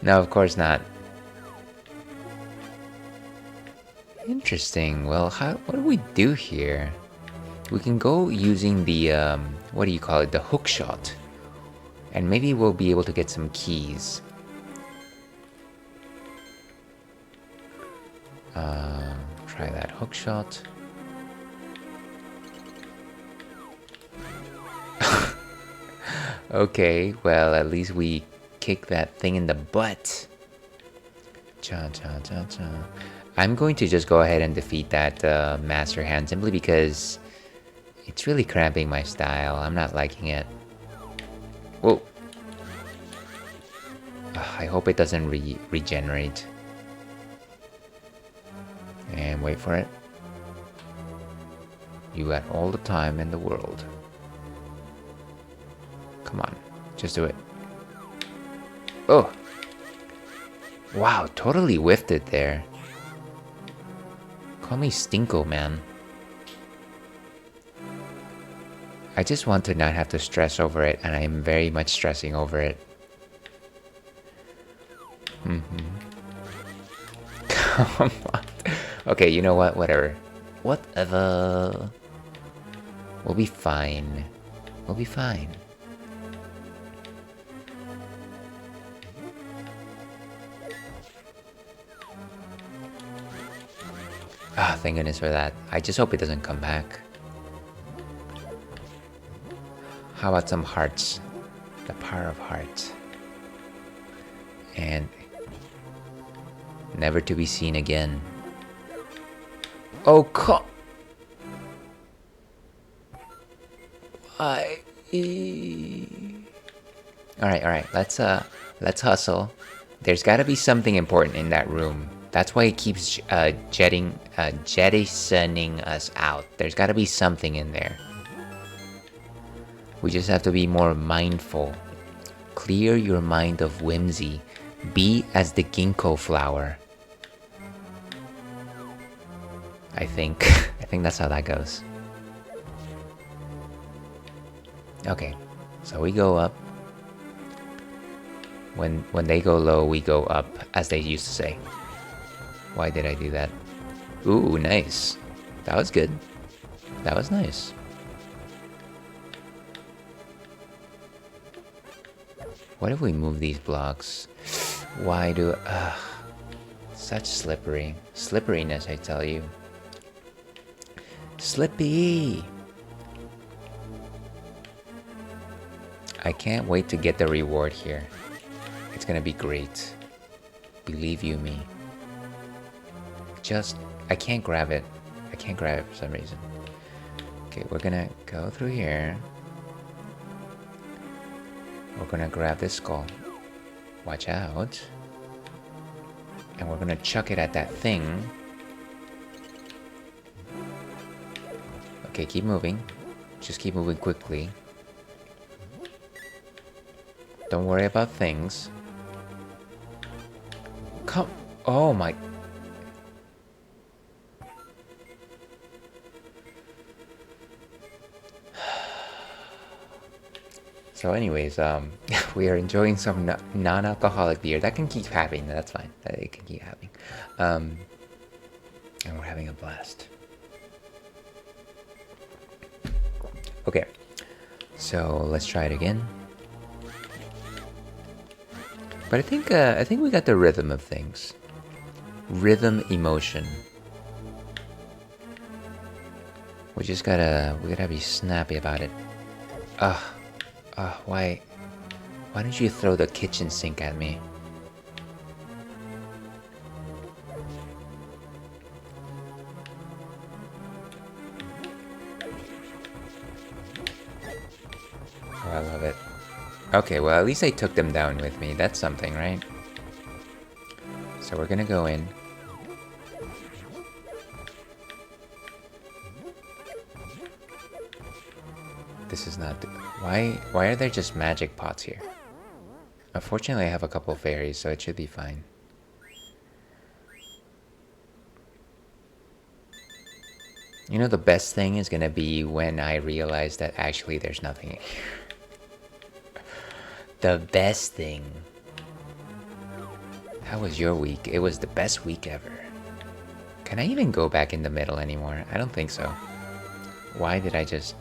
No, of course not. Interesting. Well, what do we do here? We can go using the, what do you call it? The hook shot. And maybe we'll be able to get some keys. Try that hook shot. Okay, well, at least we kick that thing in the butt. Cha. I'm going to just go ahead and defeat that Master Hand simply because it's really cramping my style. I'm not liking it. Whoa. I hope it doesn't regenerate. And wait for it. You got all the time in the world. Come on, just do it. Oh! Wow, totally whiffed it there. Call me Stinko, man. I just want to not have to stress over it, and I am very much stressing over it. Come on. Okay, you know what? Whatever. Whatever. We'll be fine. We'll be fine. Ah, thank goodness for that. I just hope it doesn't come back. How about some hearts? The power of hearts. And never to be seen again. Oh, I. All right. Let's hustle. There's got to be something important in that room. That's why it keeps jettisoning us out. There's got to be something in there. We just have to be more mindful. Clear your mind of whimsy. Be as the ginkgo flower. I think that's how that goes. Okay, so we go up. When they go low, we go up, as they used to say. Why did I do that? Ooh, nice. That was good. That was nice. What if we move these blocks? Why do... such slipperiness, I tell you. Slippy! I can't wait to get the reward here. It's gonna be great. Believe you me. I can't grab it. I can't grab it for some reason. Okay, we're gonna go through here. We're gonna grab this skull. Watch out. And we're gonna chuck it at that thing. Okay, keep moving. Just keep moving quickly. Don't worry about things. Come. Oh my. So anyways, we are enjoying some non-alcoholic beer. That can keep happening, that's fine. It can keep happening. And we're having a blast. Okay, so let's try it again. But I think we got the rhythm of things. Rhythm, emotion. We gotta be snappy about it. Why don't you throw the kitchen sink at me? Oh, I love it. Okay, well, at least I took them down with me. That's something, right? So we're gonna go in. This is not... Why are there just magic pots here? Unfortunately, I have a couple of fairies, so it should be fine. You know, the best thing is gonna be when I realize that actually there's nothing here. The best thing. How was your week? It was the best week ever. Can I even go back in the middle anymore? I don't think so. Why did I just...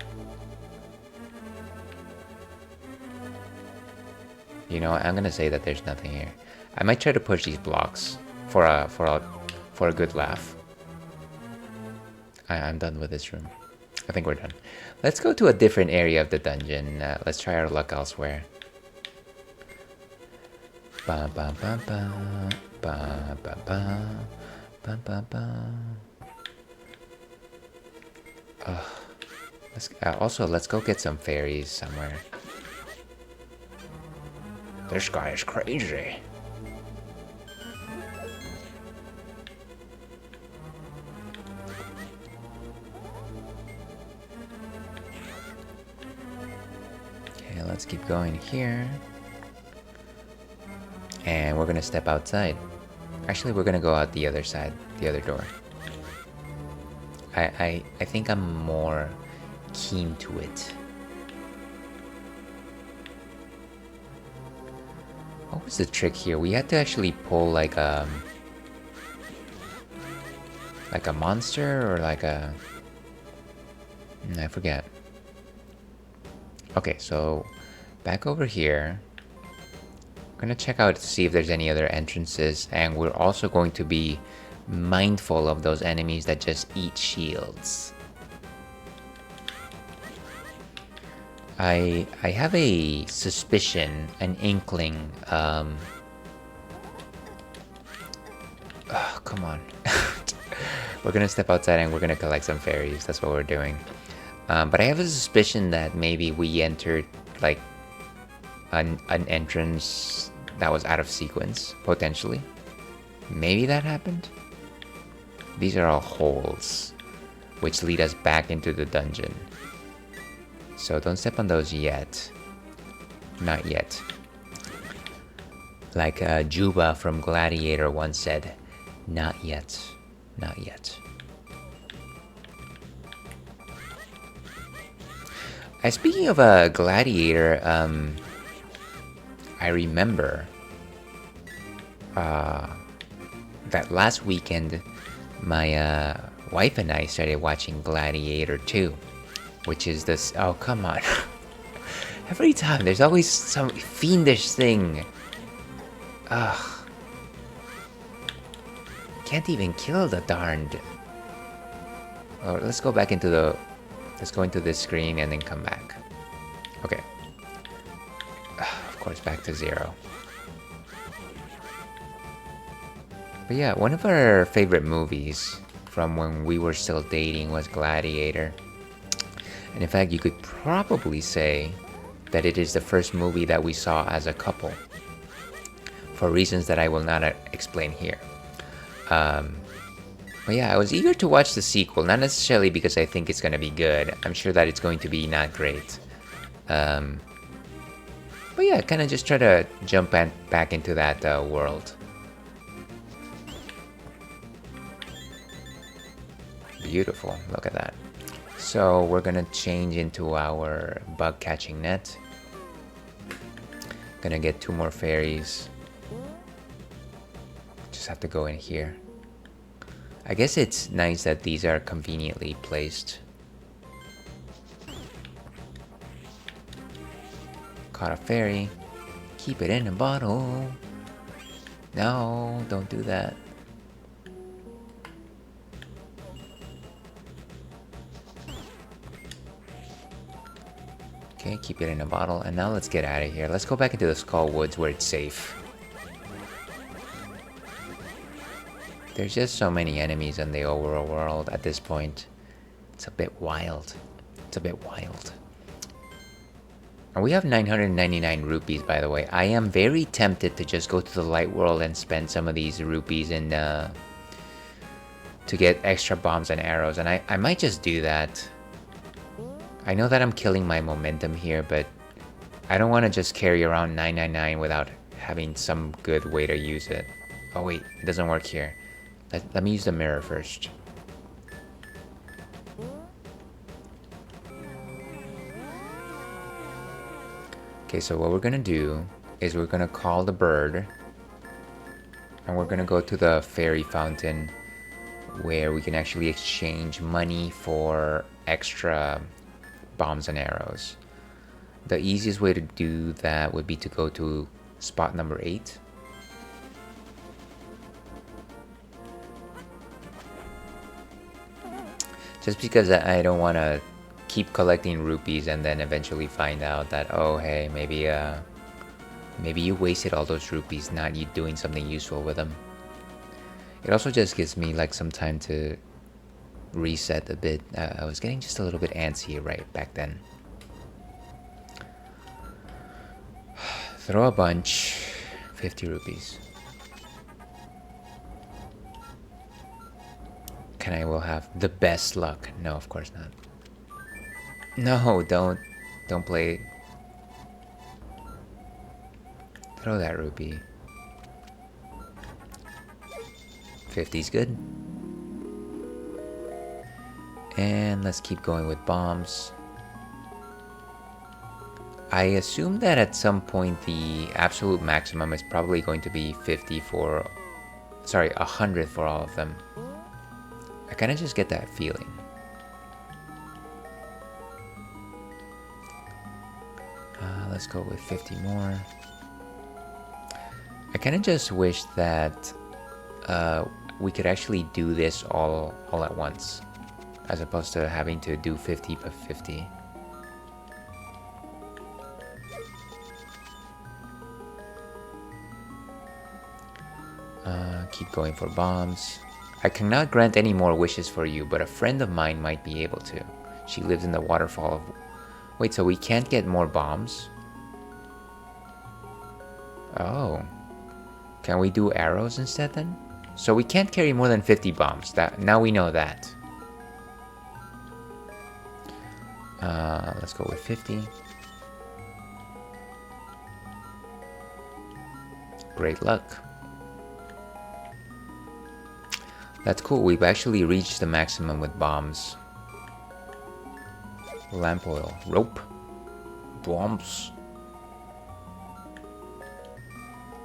You know, I'm gonna say that there's nothing here. I might try to push these blocks for a good laugh. I'm done with this room. I think we're done. Let's go to a different area of the dungeon. Let's try our luck elsewhere. Ba ba ba ba ba ba ba ba ba ba. Let's go get some fairies somewhere. This guy is crazy. Okay, let's keep going here. And we're gonna step outside. Actually, we're gonna go out the other side, the other door. I think I'm more keen to it. What was the trick here? We had to actually pull like a monster or like a... I forget. Okay, so back over here. I'm gonna check out to see if there's any other entrances, and we're also going to be mindful of those enemies that just eat shields. I have a suspicion, an inkling, come on. We're gonna step outside and we're gonna collect some fairies. That's what we're doing. But I have a suspicion that maybe we entered like an entrance that was out of sequence, potentially. Maybe that happened? These are all holes, which lead us back into the dungeon. So don't step on those yet. Not yet. Like Juba from Gladiator once said, not yet. Not yet. Speaking of Gladiator, I remember that last weekend my wife and I started watching Gladiator 2, which is this. Oh, come on. Every time there's always some fiendish thing. Ugh. Can't even kill the darned. Oh, let's go back into the. Let's go into this screen and then come back. Okay. Of course, back to 0. But yeah, one of our favorite movies from when we were still dating was Gladiator. And in fact, you could probably say that it is the first movie that we saw as a couple. For reasons that I will not explain here. But yeah, I was eager to watch the sequel, not necessarily because I think it's going to be good. I'm sure that it's going to be not great. But yeah, kind of just try to jump back into that world. Beautiful, look at that. So we're going to change into our bug catching net. Gonna get 2 more fairies. Just have to go in here. I guess it's nice that these are conveniently placed. Caught a fairy. Keep it in a bottle. No, don't do that. Okay, keep it in a bottle. And now let's get out of here. Let's go back into the Skull Woods where it's safe. There's just so many enemies in the overall world at this point. It's a bit wild. It's a bit wild. And we have 999 rupees, by the way. I am very tempted to just go to the light world and spend some of these rupees in, to get extra bombs and arrows. And I might just do that. I know that I'm killing my momentum here, but I don't want to just carry around 999 without having some good way to use it. Oh wait, it doesn't work here. Let me use the mirror first. Okay, so what we're gonna do is we're gonna call the bird and we're gonna go to the fairy fountain where we can actually exchange money for extra bombs and arrows. The easiest way to do that would be to go to spot number 8. Just because I don't want to keep collecting rupees and then eventually find out that, oh hey, maybe you wasted all those rupees not you doing something useful with them. It also just gives me like some time to reset a bit. I was getting just a little bit antsy right back then. Throw a bunch. 50 rupees. And I will have the best luck. No, of course not. No, don't play. Throw that rupee. 50's good. And let's keep going with bombs. I assume that at some point the absolute maximum is probably going to be 50 for... Sorry, 100 for all of them. I kind of just get that feeling. Let's go with 50 more. I kind of just wish that we could actually do this all at once, as opposed to having to do 50 by 50. Keep going for bombs. I cannot grant any more wishes for you, but a friend of mine might be able to. She lives in the waterfall of... Wait, so we can't get more bombs? Oh. Can we do arrows instead then? So we can't carry more than 50 bombs. Now we know that. Let's go with 50. Great luck. That's cool. We've actually reached the maximum with bombs. Lamp oil. Rope. Bombs.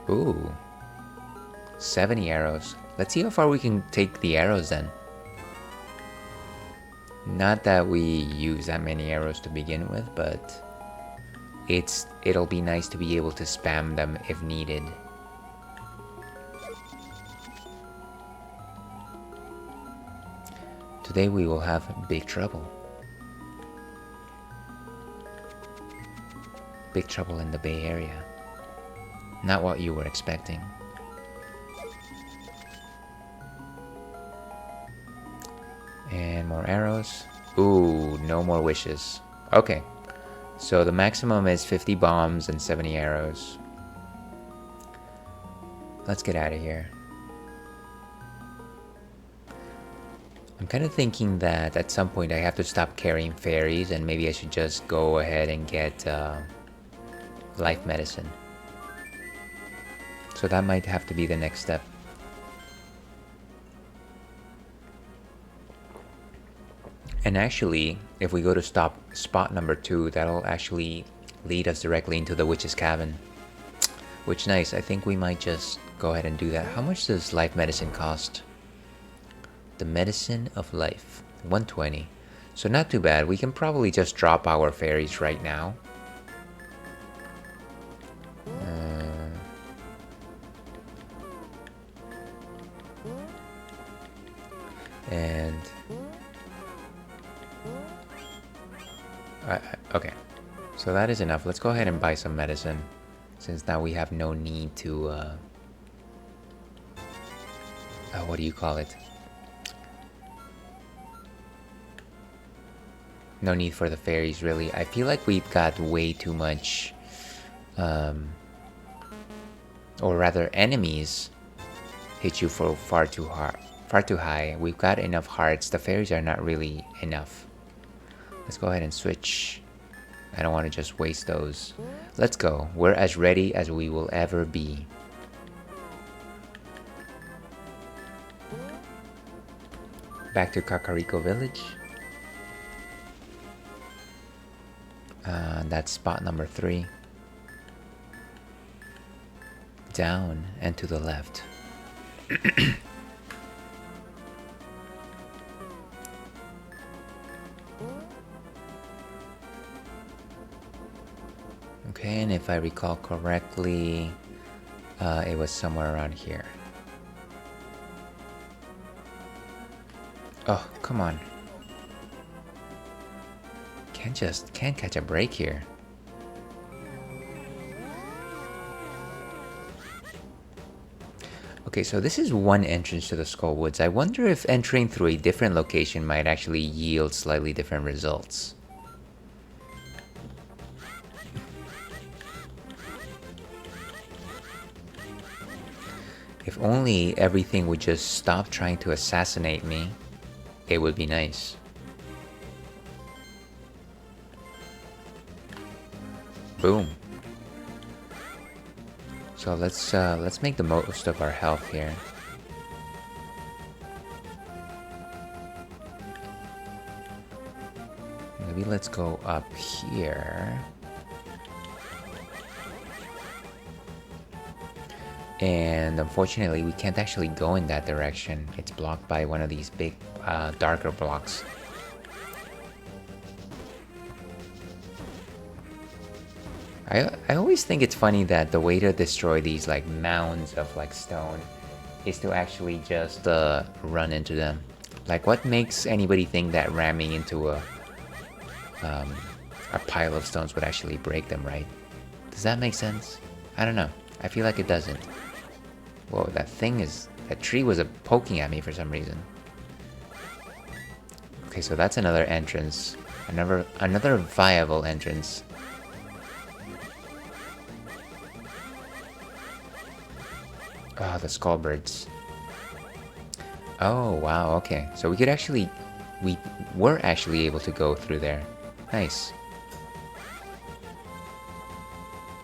Ooh. 70 arrows. Let's see how far we can take the arrows then. Not that we use that many arrows to begin with, but it'll be nice to be able to spam them if needed. Today we will have big trouble. Big trouble in the Bay Area. Not what you were expecting. And more arrows. Ooh, no more wishes. Okay. So the maximum is 50 bombs and 70 arrows. Let's get out of here. I'm kind of thinking that at some point I have to stop carrying fairies and maybe I should just go ahead and get life medicine. So that might have to be the next step. And actually, if we go to spot number 2, that'll actually lead us directly into the witch's cabin. Which nice, I think we might just go ahead and do that. How much does life medicine cost? The medicine of life, 120. So not too bad. We can probably just drop our fairies right now. And okay, so that is enough. Let's go ahead and buy some medicine, since now we have no need to what do you call it? No need for the fairies, really. I feel like we've got way too much, or rather, enemies hit you for far too high. We've got enough hearts. The fairies are not really enough. Let's go ahead and switch. I don't want to just waste those. Let's go. We're as ready as we will ever be. Back to Kakariko Village. That's spot number 3. Down and to the left. Okay, and if I recall correctly, it was somewhere around here. Oh, come on. Can't catch a break here. Okay, so this is one entrance to the Skull Woods. I wonder if entering through a different location might actually yield slightly different results. If only everything would just stop trying to assassinate me, it would be nice. Boom. So let's make the most of our health here. Maybe let's go up here. And unfortunately, we can't actually go in that direction. It's blocked by one of these big, darker blocks. I always think it's funny that the way to destroy these like mounds of like stone is to actually just run into them. Like, what makes anybody think that ramming into a pile of stones would actually break them, right? Does that make sense? I don't know. I feel like it doesn't. Whoa, that tree was poking at me for some reason. Okay, so that's another entrance. Another viable entrance. Oh, the skullbirds. Oh, wow, okay. So we were actually able to go through there. Nice.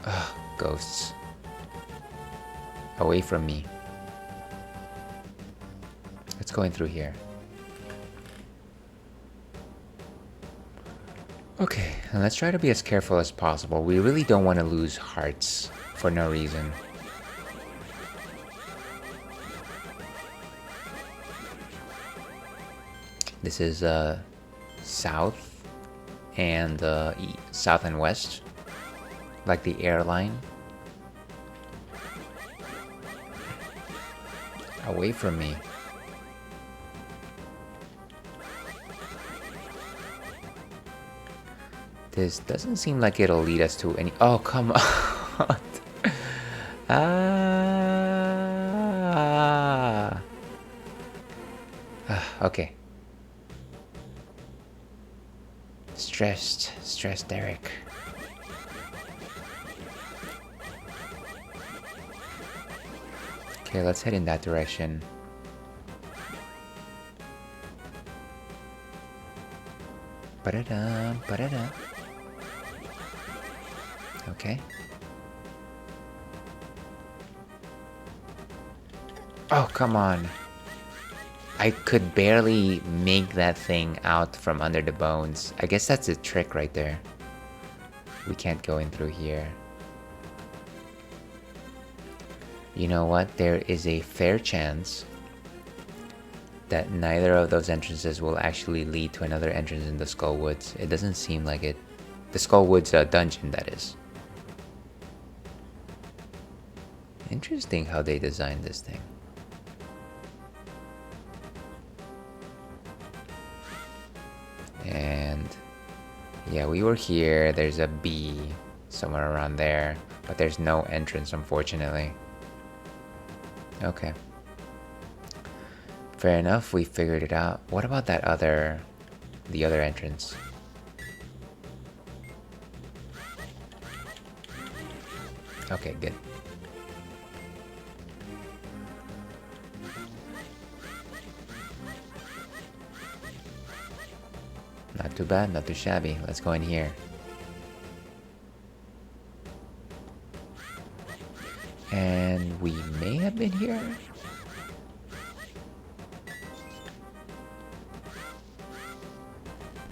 Ugh, ghosts. Away from me. Let's go in through here. Okay, and let's try to be as careful as possible. We really don't want to lose hearts for no reason. This is south and south and west, like the airline. Away from me. This doesn't seem like it'll lead us to any... Oh, come on. Okay. Stressed Derek. Okay, let's head in that direction. Ba-da-da, ba-da-da. Okay. Oh, come on. I could barely make that thing out from under the bones. I guess that's a trick right there. We can't go in through here. You know what? There is a fair chance that neither of those entrances will actually lead to another entrance in the Skullwoods. It doesn't seem like it. The Skullwoods dungeon, that is. Interesting how they designed this thing. And yeah, we were here. There's a B somewhere around there, but there's no entrance, unfortunately. Okay. Fair enough, we figured it out. What about the other entrance? Okay, good. Not too bad, not too shabby. Let's go in here. And we may have been here.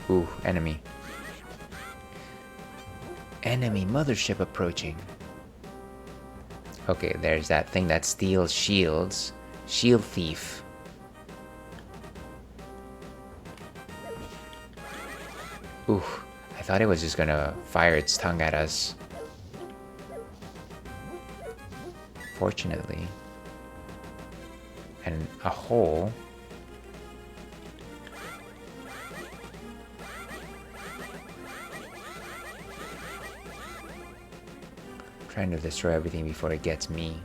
Ooh, enemy. Enemy mothership approaching. Okay, there's that thing that steals shields. Shield thief. Ooh, I thought it was just gonna fire its tongue at us. Fortunately. And a hole. Trying to destroy everything before it gets me.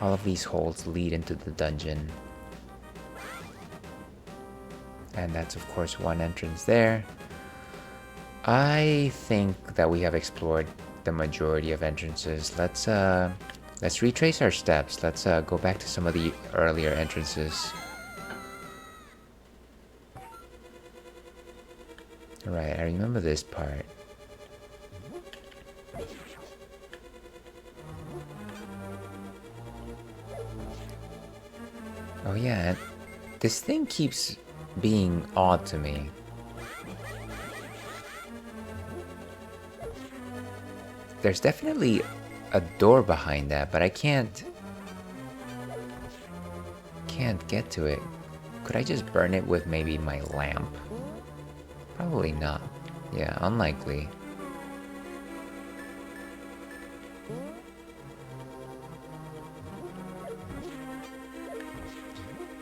All of these holes lead into the dungeon. And that's of course one entrance there. I think that we have explored the majority of entrances. Let's retrace our steps. Let's go back to some of the earlier entrances. Right, I remember this part. Oh yeah, this thing keeps being odd to me. There's definitely a door behind that, but I can't get to it. Could I just burn it with maybe my lamp? Probably not. Yeah, unlikely.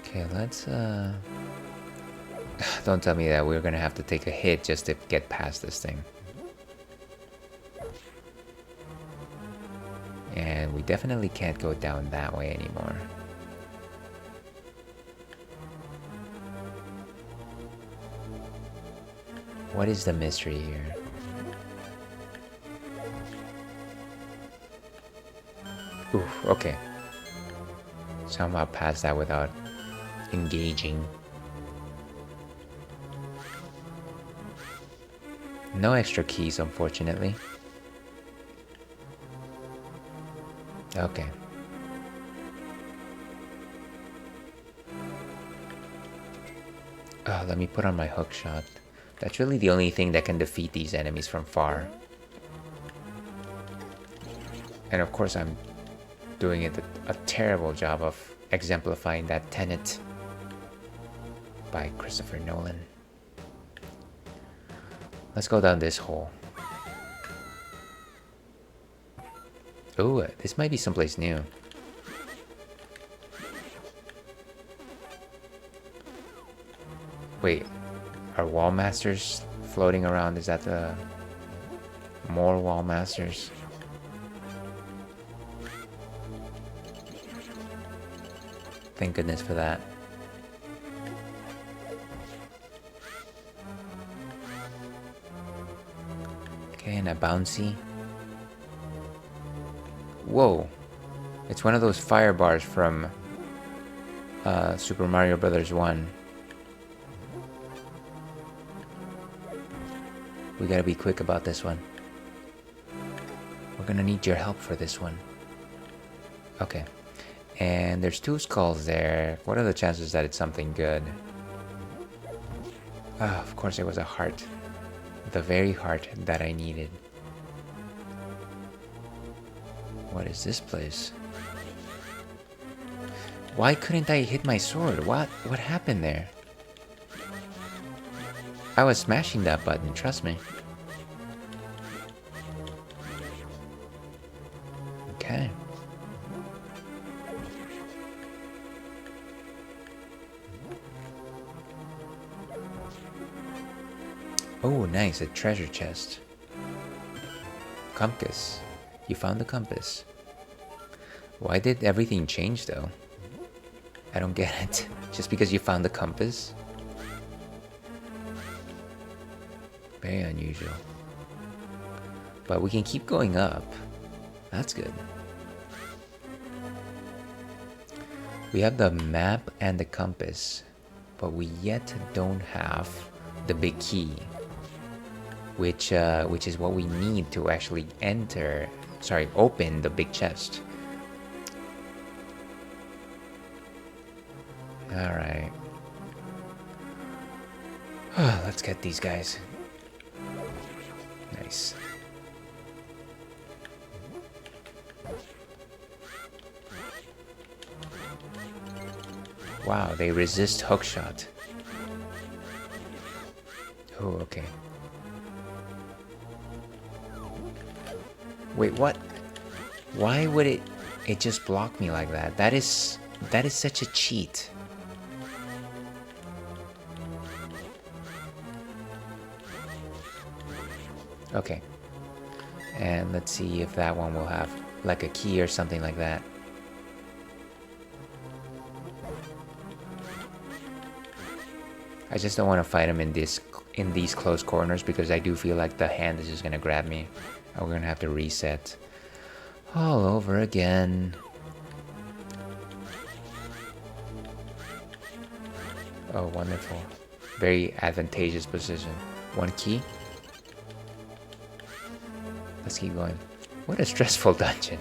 Okay, let's don't tell me that we're gonna have to take a hit just to get past this thing. And we definitely can't go down that way anymore. What is the mystery here? Oof, okay. Somehow passed that without engaging. No extra keys, unfortunately. Okay. Let me put on my hook shot. That's really the only thing that can defeat these enemies from far. And of course I'm doing a terrible job of exemplifying that tenet by Christopher Nolan. Let's go down this hole. Oh, this might be someplace new. Wait, are wall masters floating around? Is that the more wall masters? Thank goodness for that. Okay, and a bouncy. Whoa, it's one of those fire bars from Super Mario Brothers 1. We gotta be quick about this one. We're gonna need your help for this one. Okay. And there's 2 skulls there. What are the chances that it's something good? Ah, of course it was a heart. The very heart that I needed. What is this place? Why couldn't I hit my sword? What happened there? I was smashing that button, trust me. Okay. Oh, nice, a treasure chest. Compass. You found the compass. Why did everything change though? I don't get it. Just because you found the compass? Very unusual. But we can keep going up. That's good. We have the map and the compass, but we yet don't have the big key, which is what we need to actually open the big chest. All right. Let's get these guys. Nice. Wow, they resist hookshot. Oh, okay. Wait, what? Why would it just block me like that? That is such a cheat. Okay. And let's see if that one will have like a key or something like that. I just don't want to fight him in these close corners because I do feel like the hand is just gonna grab me. And we're gonna have to reset all over again. Oh, wonderful. Very advantageous position. One key. Let's keep going. What a stressful dungeon.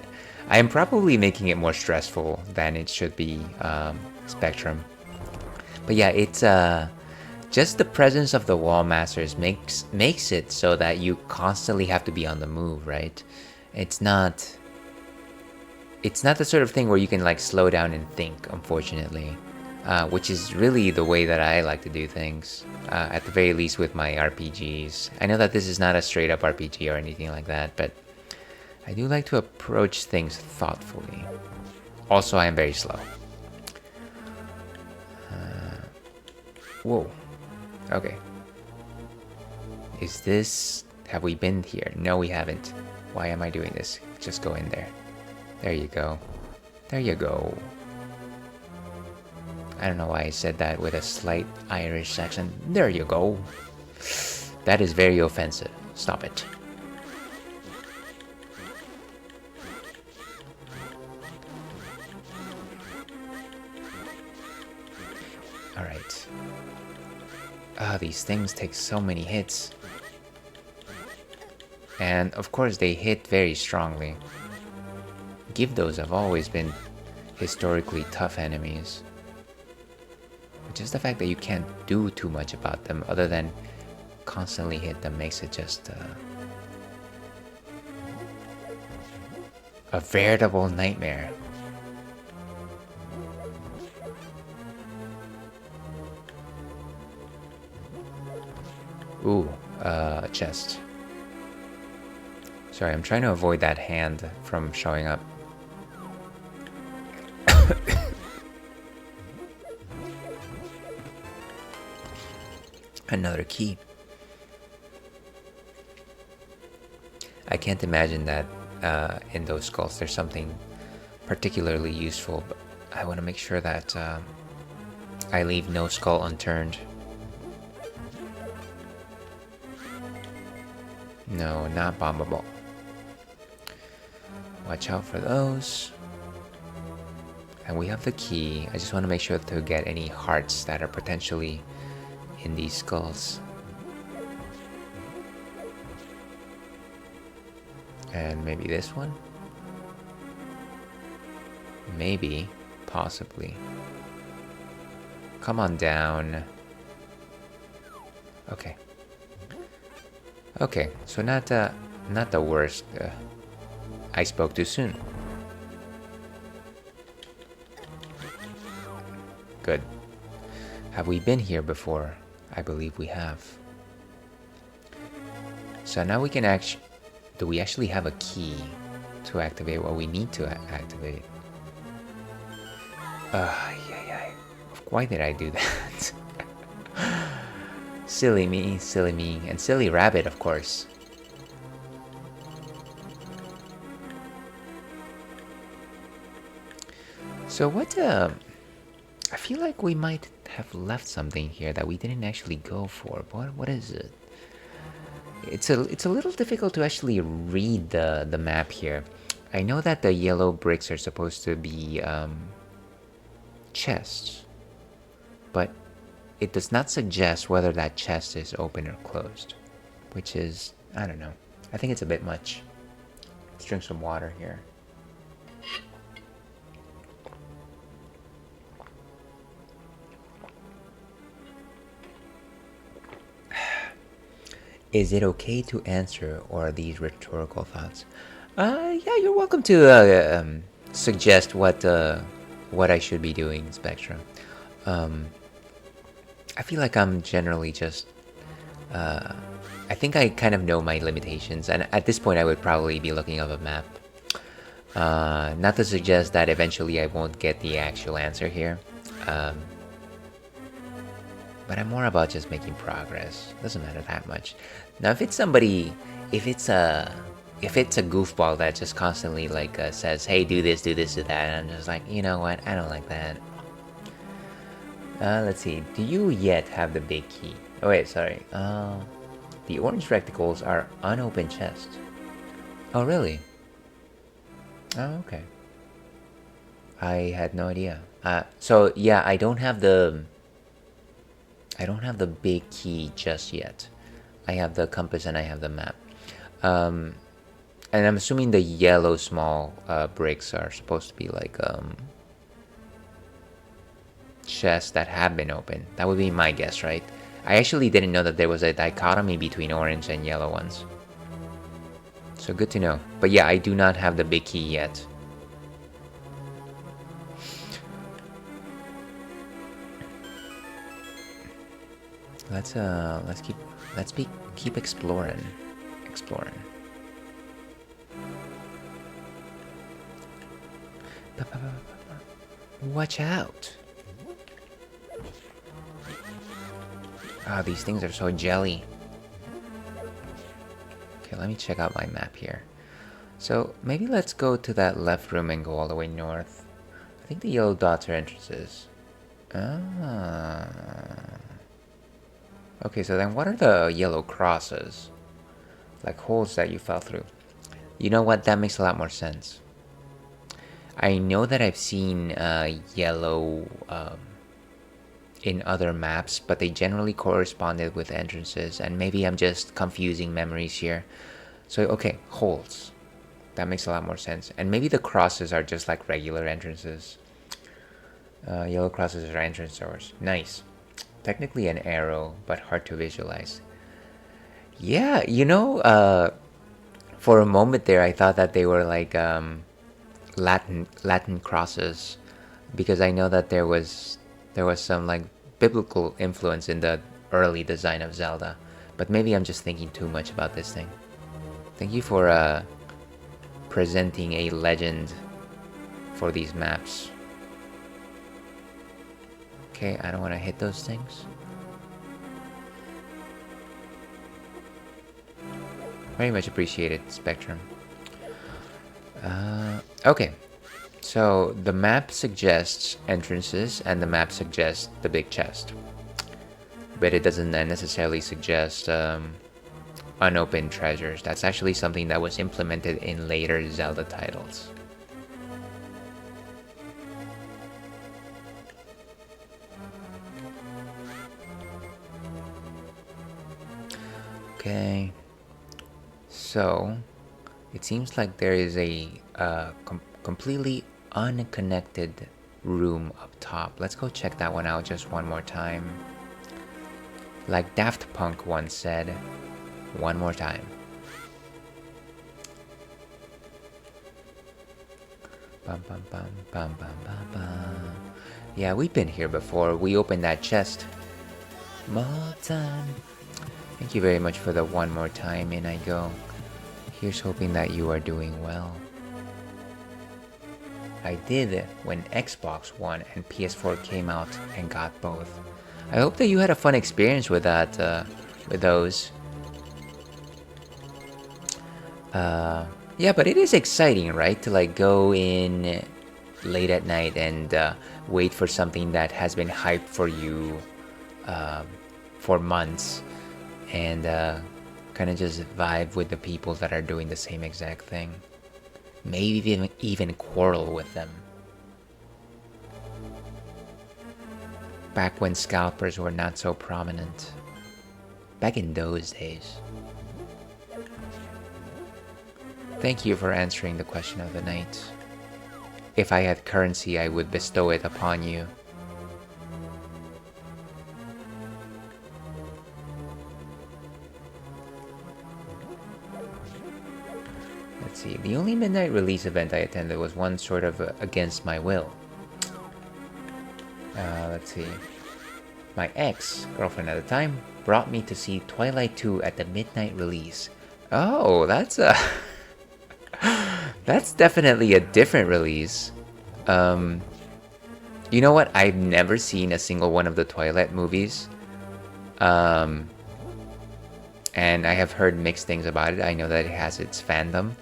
I am probably making it more stressful than it should be, Spectrum. But yeah, it's just the presence of the wall masters makes it so that you constantly have to be on the move, right? It's not the sort of thing where you can like slow down and think, unfortunately, which is really the way that I like to do things, at the very least with my RPGs. I know that this is not a straight up RPG or anything like that, but I do like to approach things thoughtfully. Also, I am very slow. Whoa. Okay. Is this... Have we been here? No, we haven't. Why am I doing this? Just go in there. There you go. There you go. I don't know why I said that with a slight Irish accent. There you go. That is very offensive. Stop it. Alright. Ah, these things take so many hits. And of course they hit very strongly. Gyvdos have always been historically tough enemies. Just the fact that you can't do too much about them other than constantly hit them makes it just a veritable nightmare. Ooh, a chest. Sorry, I'm trying to avoid that hand from showing up. Another key. I can't imagine that in those skulls there's something particularly useful, but I want to make sure that I leave no skull unturned. No, not bombable. Watch out for those. And we have the key. I just want to make sure to get any hearts that are potentially in these skulls. And maybe this one? Maybe. Possibly. Come on down. Okay. Okay, so not the worst. I spoke too soon. Good. Have we been here before? I believe we have. So now we can do we actually have a key to activate what we need to activate? Yeah. Why did I do that? Silly me, and silly rabbit, of course. So what, I feel like we might have left something here that we didn't actually go for. What is it? It's a little difficult to actually read the map here. I know that the yellow bricks are supposed to be chests, but it does not suggest whether that chest is open or closed, which is, I don't know. I think it's a bit much. Let's drink some water here. Is it okay to answer, or are these rhetorical thoughts? Yeah, you're welcome to suggest what I should be doing, Spectrum. I feel like I'm generally just I think I kind of know my limitations, and at this point I would probably be looking up a map. Not to suggest that eventually I won't get the actual answer here. But I'm more about just making progress. Doesn't matter that much. Now, if it's a goofball that just constantly like says, "Hey, do this, do that," and I'm just like, you know what? I don't like that. Let's see. Do you yet have the big key? Oh wait, sorry. The orange rectangles are unopened chests. Oh really? Oh okay. I had no idea. So yeah, I don't have the big key just yet. I have the compass and I have the map. And I'm assuming the yellow small bricks are supposed to be like chests that have been opened. That would be my guess, right? I actually didn't know that there was a dichotomy between orange and yellow ones. So good to know. But yeah, I do not have the big key yet. Let's keep exploring. Watch out. Ah, these things are so jelly. Okay, let me check out my map here. So maybe let's go to that left room and go all the way north. I think the yellow dots are entrances. Ah. Okay, so then what are the yellow crosses? Like holes that you fell through. You know what? That makes a lot more sense. I know that I've seen yellow in other maps, but they generally corresponded with entrances, and maybe I'm just confusing memories here. So, okay, holes. That makes a lot more sense. And maybe the crosses are just like regular entrances. Yellow crosses are entrance doors. Nice. Technically an arrow, but hard to visualize. Yeah, for a moment there, I thought that they were like Latin crosses, because I know that there was some like biblical influence in the early design of Zelda, but maybe I'm just thinking too much about this thing. Thank you for presenting a legend for these maps. Okay, I don't want to hit those things. Very much appreciated, Spectrum. Okay, so the map suggests entrances and the map suggests the big chest, but it doesn't necessarily suggest unopened treasures. That's actually something that was implemented in later Zelda titles. Okay, so it seems like there is a completely unconnected room up top. Let's go check that one out just one more time. Like Daft Punk once said, one more time. Bum, bum, bum, bum, bum, bum, bum. Yeah, we've been here before. We opened that chest. More time. Thank you very much for the one more time. In I go. Here's hoping that you are doing well. I did when Xbox One and PS4 came out and got both. I hope that you had a fun experience with that, with those. Yeah, but it is exciting, right? To like go in late at night and wait for something that has been hyped for you for months, and kind of just vibe with the people that are doing the same exact thing. Maybe even quarrel with them. Back when scalpers were not so prominent. Back in those days. Thank you for answering the question of the night. If I had currency, I would bestow it upon you. Let's see, the only midnight release event I attended was one sort of against my will. Let's see. My ex-girlfriend at the time brought me to see Twilight 2 at the midnight release. Oh, that's a... That's definitely a different release. You know what? I've never seen a single one of the Twilight movies. And I have heard mixed things about it. I know that it has its fandom.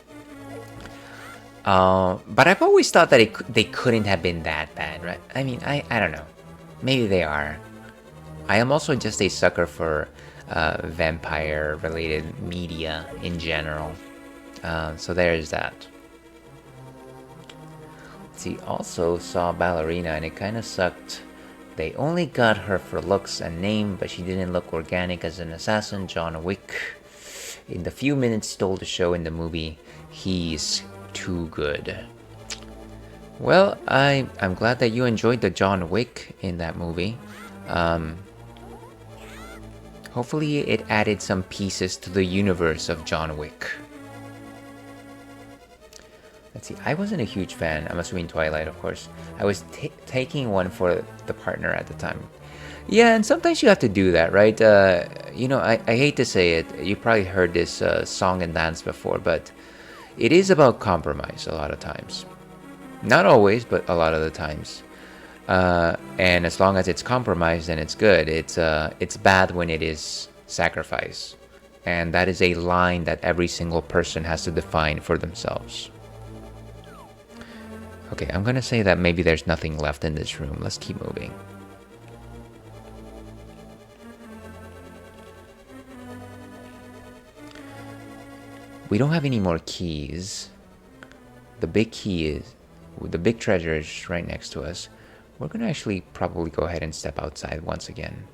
But I've always thought that they couldn't have been that bad, right? I mean, I don't know. Maybe they are. I am also just a sucker for vampire-related media in general. So there's that. Let's see, also saw Ballerina and it kind of sucked. They only got her for looks and name, but she didn't look organic as an assassin. John Wick, in the few minutes stole the show in the movie. He's too good. Well, I'm glad that you enjoyed the John Wick in that movie. Hopefully it added some pieces to the universe of John Wick. Let's see, I wasn't a huge fan. I'm assuming Twilight, of course. I was taking one for the partner at the time. Yeah, and sometimes you have to do that, right? I hate to say it. You probably heard this song and dance before, but it is about compromise a lot of times. Not always, but a lot of the times. And as long as it's compromised, then it's good. It's bad when it is sacrifice. And that is a line that every single person has to define for themselves. Okay, I'm gonna say that maybe there's nothing left in this room. Let's keep moving. We don't have any more keys. The big key is, the big treasure is right next to us. We're gonna actually probably go ahead and step outside once again.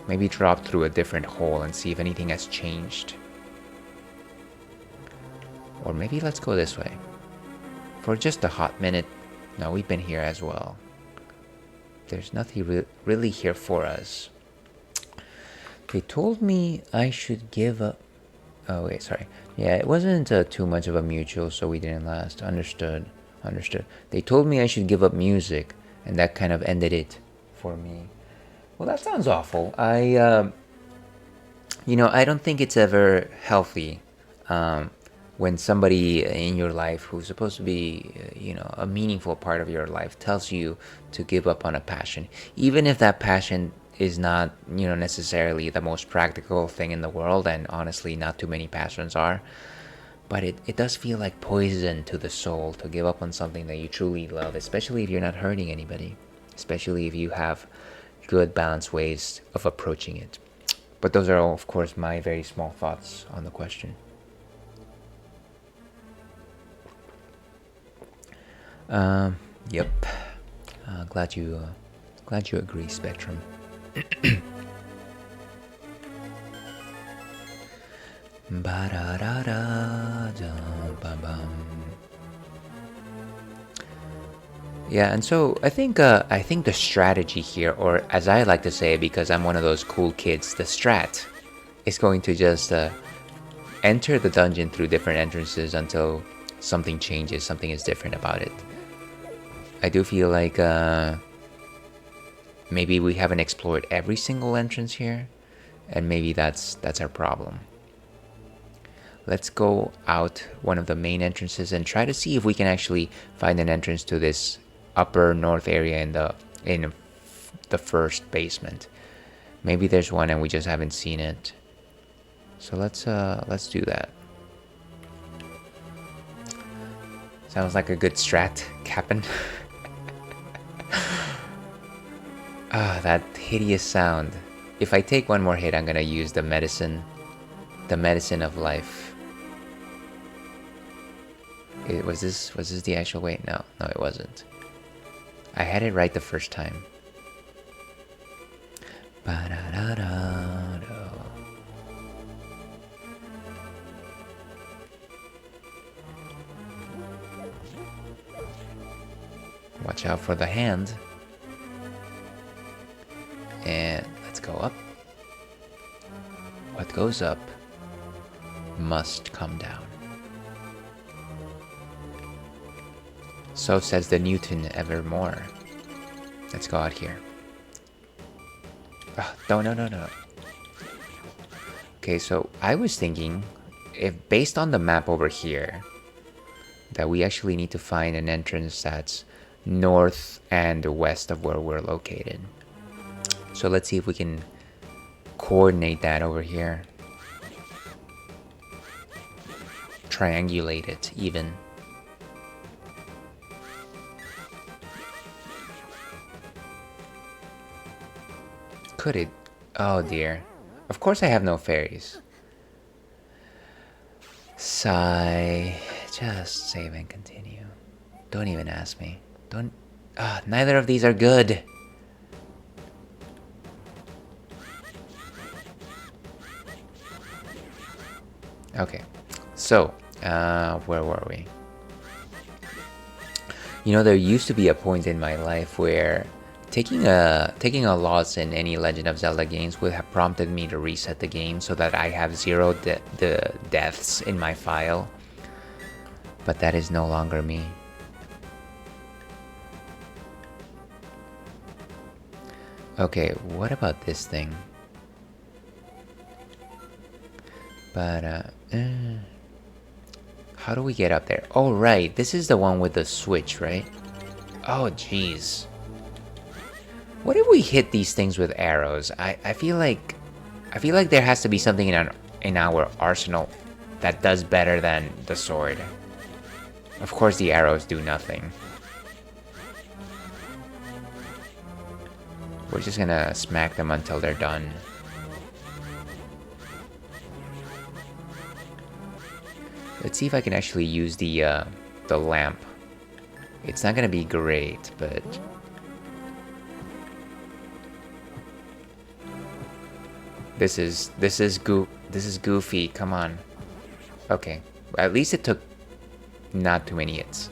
Maybe drop through a different hole and see if anything has changed. Or maybe let's go this way. For just a hot minute. No, we've been here as well. There's nothing really here for us. They told me I should give up. Oh wait, sorry. Yeah, it wasn't too much of a mutual, so we didn't last. Understood. Understood. They told me I should give up music, and that kind of ended it for me. Well, that sounds awful. I don't think it's ever healthy when somebody in your life who's supposed to be, a meaningful part of your life tells you to give up on a passion, even if that passion is not, necessarily the most practical thing in the world, and honestly, not too many passions are. But it does feel like poison to the soul to give up on something that you truly love, especially if you're not hurting anybody, especially if you have good balanced ways of approaching it. But those are all, of course, my very small thoughts on the question. Yep. Glad you agree, Spectrum. Yeah, and so I think the strategy here, or as I like to say, because I'm one of those cool kids, the strat is going to just enter the dungeon through different entrances until something changes, something is different about it. I do feel like maybe we haven't explored every single entrance here, and maybe that's our problem. Let's go out one of the main entrances and try to see if we can actually find an entrance to this upper north area in the first basement. Maybe there's one and we just haven't seen it. So let's do that. Sounds like a good strat, Cap'n. That hideous sound. If I take one more hit, I'm gonna use the medicine of life. Was this the actual way? No, it wasn't. I had it right the first time. Watch out for the hand. And let's go up. What goes up must come down. So says the Newton evermore. Let's go out here. No. Okay, so I was thinking, if based on the map over here, that we actually need to find an entrance that's north and west of where we're located. So let's see if we can coordinate that over here. Triangulate it, even. Could it? Oh dear. Of course I have no fairies. Sigh. Just save and continue. Don't even ask me. Don't... neither of these are good. Okay. So, where were we? There used to be a point in my life where taking a loss in any Legend of Zelda games would have prompted me to reset the game so that I have zero deaths in my file. But that is no longer me. Okay, what about this thing? But, how do we get up there? Oh, right, this is the one with the switch, right? Oh, jeez. What if we hit these things with arrows? I feel like there has to be something in our arsenal that does better than the sword. Of course, the arrows do nothing. We're just gonna smack them until they're done. Let's see if I can actually use the lamp. It's not gonna be great, but this is goofy. Come on. Okay, at least it took not too many hits.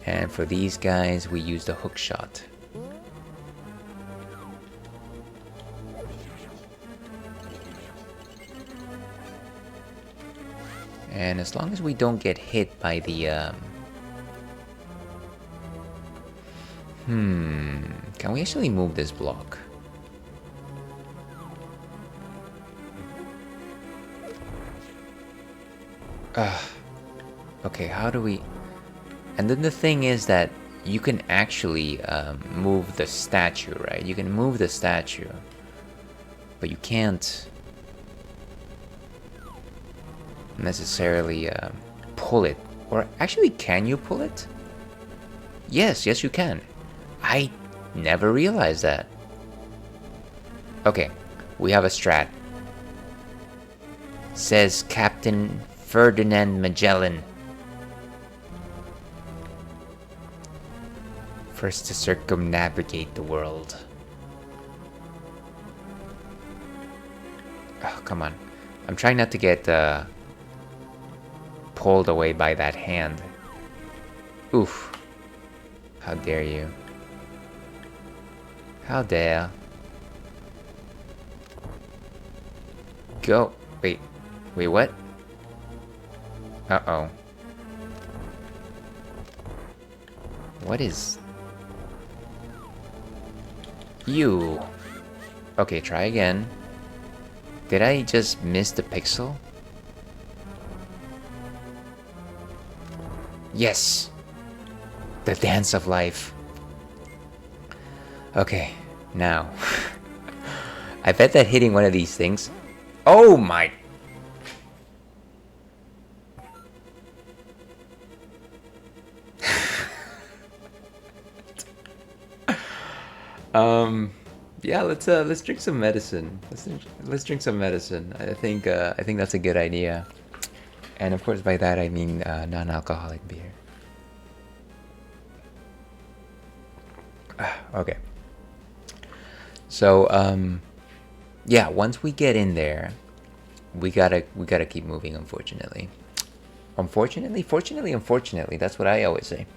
And for these guys, we use the hook shot. And as long as we don't get hit by the can we actually move this block? Okay, how do we... And then the thing is that you can actually move the statue, right? You can move the statue, but you can't necessarily pull it. Or actually, can you pull it? Yes, you can. I never realized that. Okay, we have a strat. Says Captain Ferdinand Magellan. First to circumnavigate the world. Oh, come on. I'm trying not to get pulled away by that hand. Oof. How dare you. How dare. Go. Wait, what? Uh-oh. What is... You. Okay, try again. Did I just miss the pixel? Yes! The dance of life. Okay, now. I bet that hitting one of these things... Oh my... Yeah, let's drink some medicine. Let's drink some medicine. I think that's a good idea. And of course, by that I mean non-alcoholic beer. Okay. So yeah, once we get in there, we gotta keep moving. Unfortunately, fortunately, that's what I always say.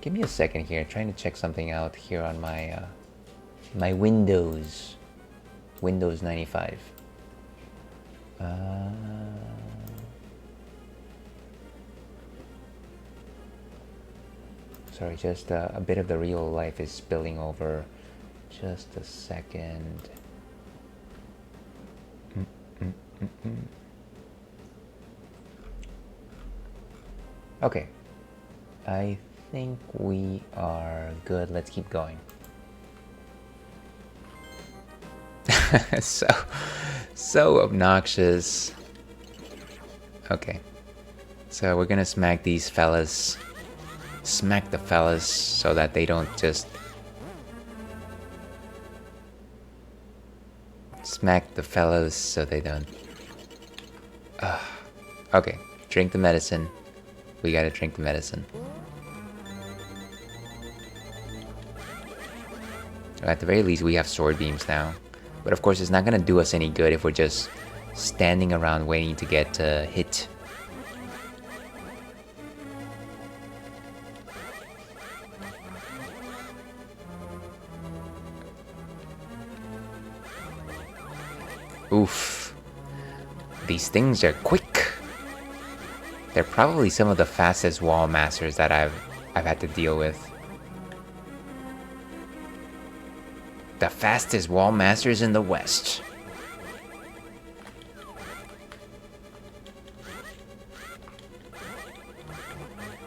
Give me a second here. I'm trying to check something out here on my my Windows 95. Sorry, just a bit of the real life is spilling over. Just a second. Okay, I think we are good. Let's keep going. so obnoxious. Okay, so we're gonna smack these fellas. Smack the fellas so that they don't just... Smack the fellas so they don't... Okay, drink the medicine. We gotta drink the medicine. At the very least, we have sword beams now. But of course, it's not gonna do us any good if we're just standing around waiting to get hit. Oof. These things are quick. They're probably some of the fastest wall masters that I've had to deal with. The fastest wall masters in the West.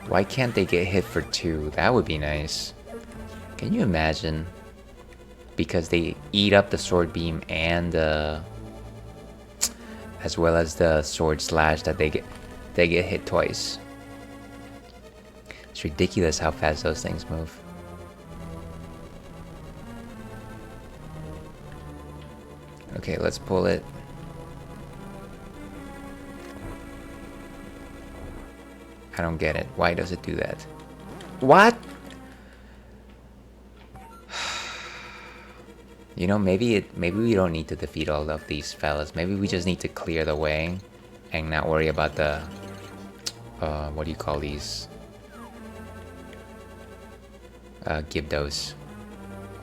Why can't they get hit for 2? That would be nice. Can you imagine? Because they eat up the sword beam and as well as the sword slash that they get hit twice. It's ridiculous how fast those things move. Okay, let's pull it. I don't get it. Why does it do that? What? You know, maybe we don't need to defeat all of these fellas. Maybe we just need to clear the way and not worry about the what do you call these? Gibdos.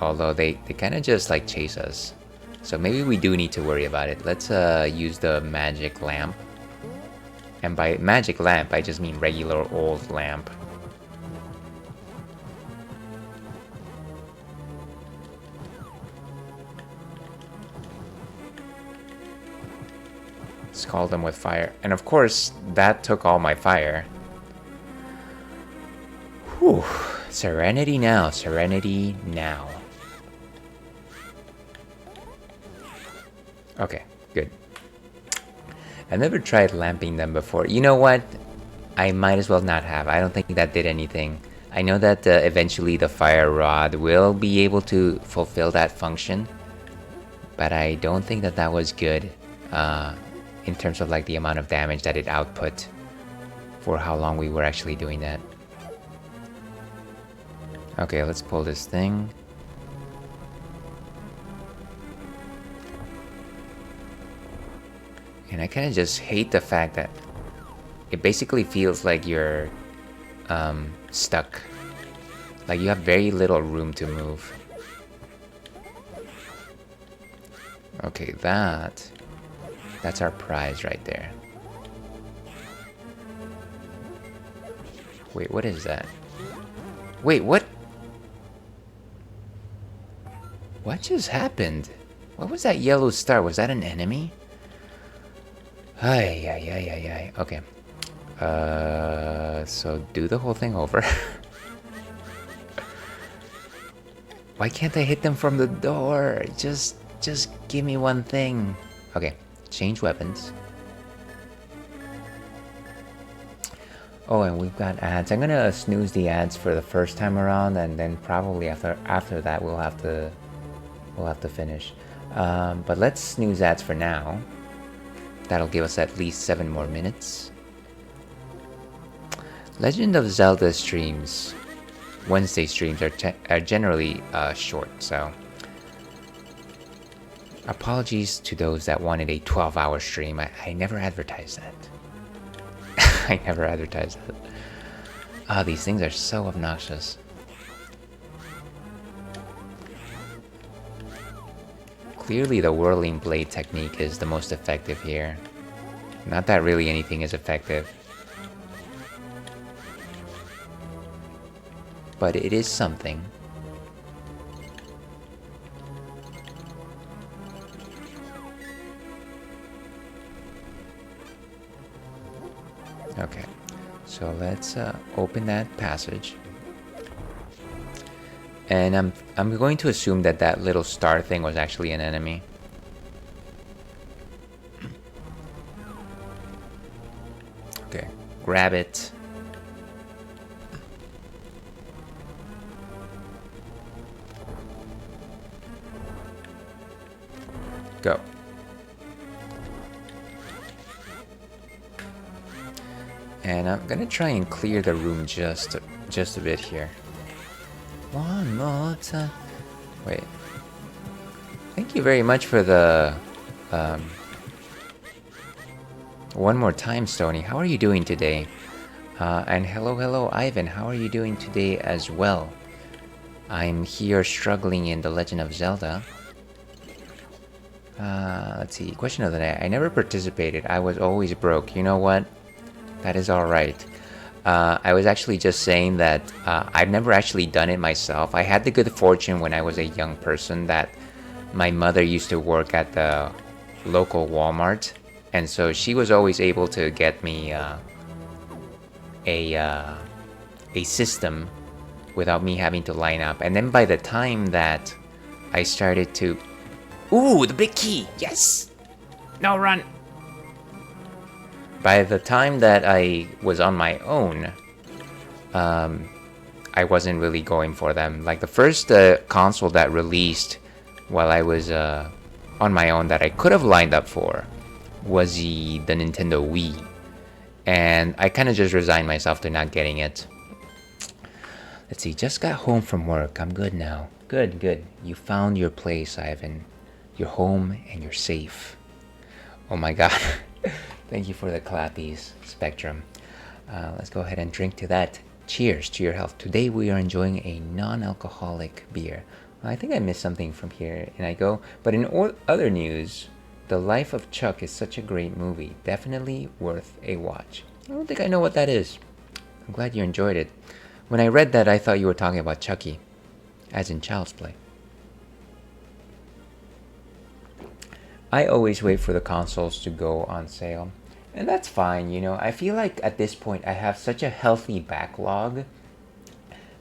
Although they kind of just like chase us. So maybe we do need to worry about it. Let's use the magic lamp. And by magic lamp, I just mean regular old lamp. Scald them with fire. And of course, that took all my fire. Whew. Serenity now. Serenity now. Okay, good. I've never tried lamping them before. You know what? I might as well not have. I don't think that did anything. I know that eventually the fire rod will be able to fulfill that function. But I don't think that that was good. In terms of like the amount of damage that it output. For how long we were actually doing that. Okay, let's pull this thing. And I kind of just hate the fact that it basically feels like you're stuck. Like you have very little room to move. Okay, that's our prize right there. Wait, what is that? Wait, what? What just happened? What was that yellow star? Was that an enemy? Ay. Okay. So do the whole thing over. Why can't I hit them from the door? Just give me one thing. Okay, change weapons. Oh, and we've got ads. I'm gonna snooze the ads for the first time around, and then probably after that we'll have to finish. But let's snooze ads for now. That'll give us at least 7 more minutes. Legend of Zelda streams, Wednesday streams are generally short, so apologies to those that wanted a 12-hour stream. I never advertised that. I never advertised that. Ah, these things are so obnoxious. Clearly the whirling blade technique is the most effective here. Not that really anything is effective. But it is something. Okay, so let's open that passage. And I'm going to assume that that little star thing was actually an enemy. Okay, grab it. Go. And I'm gonna try and clear the room just a bit here. One more time. Wait. Thank you very much for the one more time, Stony. How are you doing today? And hello, Ivan. How are you doing today as well? I'm here struggling in The Legend of Zelda. Let's see. Question of the day. I never participated. I was always broke. You know what? That is alright. I was actually just saying that I've never actually done it myself. I had the good fortune when I was a young person that my mother used to work at the local Walmart. And so she was always able to get me a system without me having to line up. And then by the time that I started to... Ooh, the big key! Yes! No, run! by the time that I was on my own, I wasn't really going for them. Like the first console that released while I was on my own that I could have lined up for was the Nintendo Wii. And I kind of just resigned myself to not getting it. Let's see, just got home from work. I'm good now. Good, good. You found your place, Ivan. You're home and you're safe. Oh my god. Thank you for the clappies, Spectrum. Let's go ahead and drink to that. Cheers to your health. Today we are enjoying a non-alcoholic beer. Well, I think I missed something from here, and I go. But in other news, The Life of Chuck is such a great movie. Definitely worth a watch. I don't think I know what that is. I'm glad you enjoyed it. When I read that, I thought you were talking about Chucky, as in Child's Play. I always wait for the consoles to go on sale. And that's fine, you know. I feel like at this point I have such a healthy backlog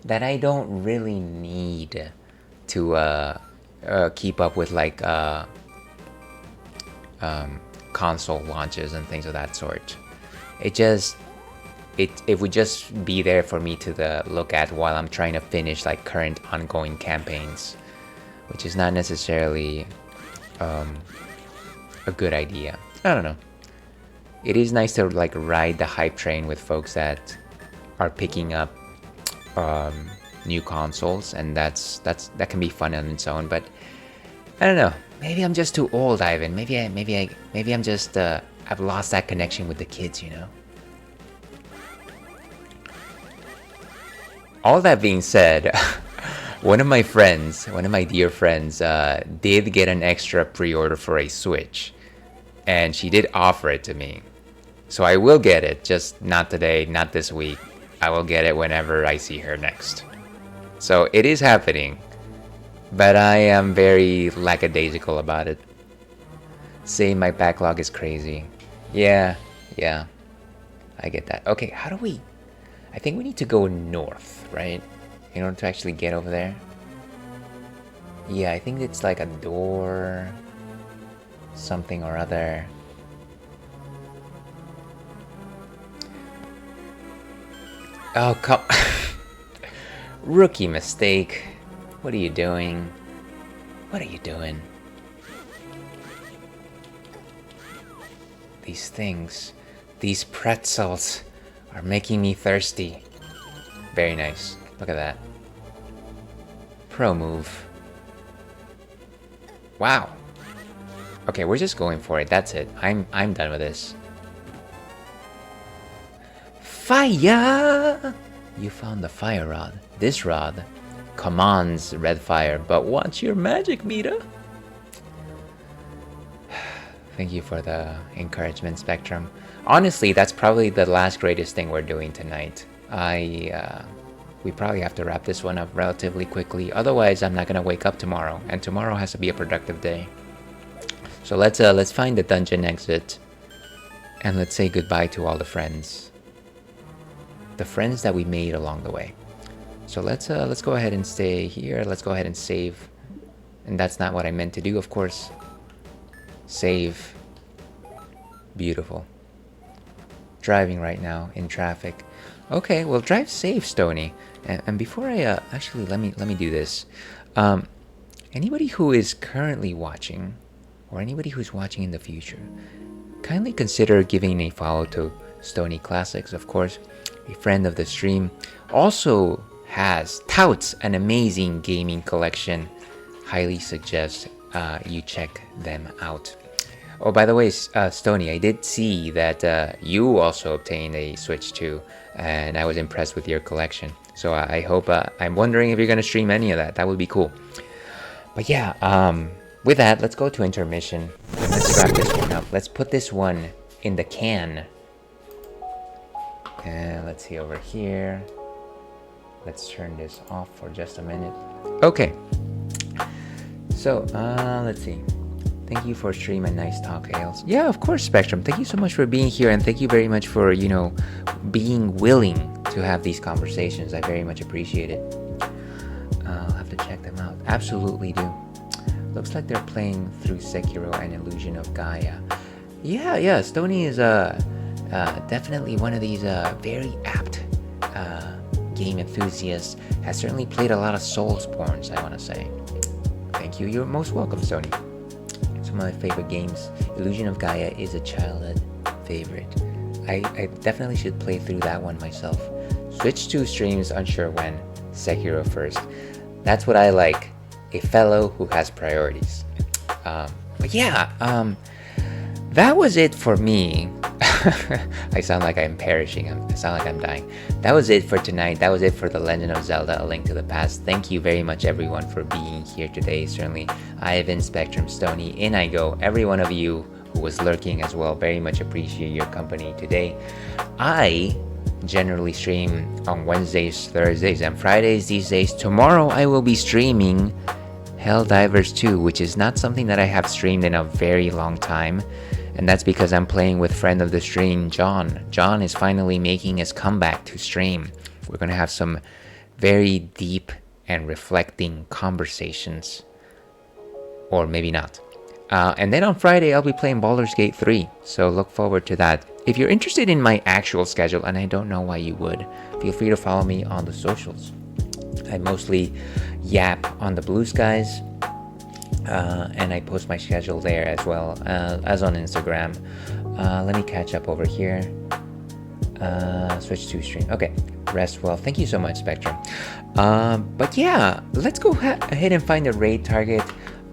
that I don't really need to keep up with like console launches and things of that sort. It would just be there for me to look at while I'm trying to finish like current ongoing campaigns, which is not necessarily a good idea. I don't know. It is nice to like ride the hype train with folks that are picking up new consoles, and that can be fun on its own. But I don't know. Maybe I'm just too old, Ivan. Maybe I'm just I've lost that connection with the kids, you know. All that being said, one of my dear friends, did get an extra pre-order for a Switch, and she did offer it to me. So I will get it, just not today, not this week. I will get it whenever I see her next. So it is happening, but I am very lackadaisical about it. Saying my backlog is crazy. Yeah, I get that. Okay, how do we... I think we need to go north, right? In order to actually get over there. Yeah, I think it's like a door... something or other. Oh, come... Rookie mistake. What are you doing? What are you doing? These things, these pretzels are making me thirsty. Very nice. Look at that. Pro move. Wow. Okay, we're just going for it. That's it. I'm done with this. Fire! You found the fire rod. This rod commands red fire, but what's your magic, Mita? Thank you for the encouragement, Spectrum. Honestly, that's probably the last greatest thing we're doing tonight. We probably have to wrap this one up relatively quickly. Otherwise, I'm not gonna wake up tomorrow, and tomorrow has to be a productive day. So let's find the dungeon exit, and let's say goodbye to all the friends. The friends that we made along the way. So let's go ahead and stay here. Let's go ahead and save. And that's not what I meant to do, of course. Save. Beautiful. Driving right now in traffic. Okay, well, drive safe, Stony. And before I actually let me do this. Anybody who is currently watching, or anybody who's watching in the future, kindly consider giving a follow to Stony Classics, of course, a friend of the stream. Also touts an amazing gaming collection. Highly suggest you check them out. Oh, by the way, Stony, I did see that you also obtained a Switch too, and I was impressed with your collection. So I hope, I'm wondering if you're gonna stream any of that. That would be cool. But yeah, with that, let's go to intermission. Let's wrap this one up. Let's put this one in the can. And let's see over here. Let's turn this off for just a minute. Okay. So, let's see. Thank you for stream and nice talk, Ales. Yeah, of course, Spectrum. Thank you so much for being here, and thank you very much for, you know, being willing to have these conversations. I very much appreciate it. I'll have to check them out. Absolutely do. Looks like they're playing through Sekiro and Illusion of Gaia. Yeah, Stony is Definitely one of these very apt game enthusiasts. Has certainly played a lot of Soulsborns, I want to say. Thank you. You're most welcome, Sony. Some of my favorite games. Illusion of Gaia is a childhood favorite. I definitely should play through that one myself. Switch to streams, unsure when. Sekiro first. That's what I like. A fellow who has priorities. But yeah, that was it for me. I sound like I'm perishing. I sound like I'm dying. That was it for tonight. That was it for The Legend of Zelda: A Link to the Past. Thank you very much, everyone, for being here today. Certainly, Ivan, Spectrum, Stony, Inigo, every one of you who was lurking as well. Very much appreciate your company today. I generally stream on Wednesdays, Thursdays, and Fridays these days. Tomorrow, I will be streaming Helldivers 2, which is not something that I have streamed in a very long time. And that's because I'm playing with friend of the stream, John. John is finally making his comeback to stream. We're going to have some very deep and reflecting conversations. Or maybe not. And then on Friday, I'll be playing Baldur's Gate 3. So look forward to that. If you're interested in my actual schedule, and I don't know why you would, feel free to follow me on the socials. I mostly yap on the Blue Skies. And I post my schedule there as well as on Instagram. Let me catch up over here. Switch to stream. Okay, rest well. Thank you so much, Spectrum. But yeah, let's go ahead and find a raid target.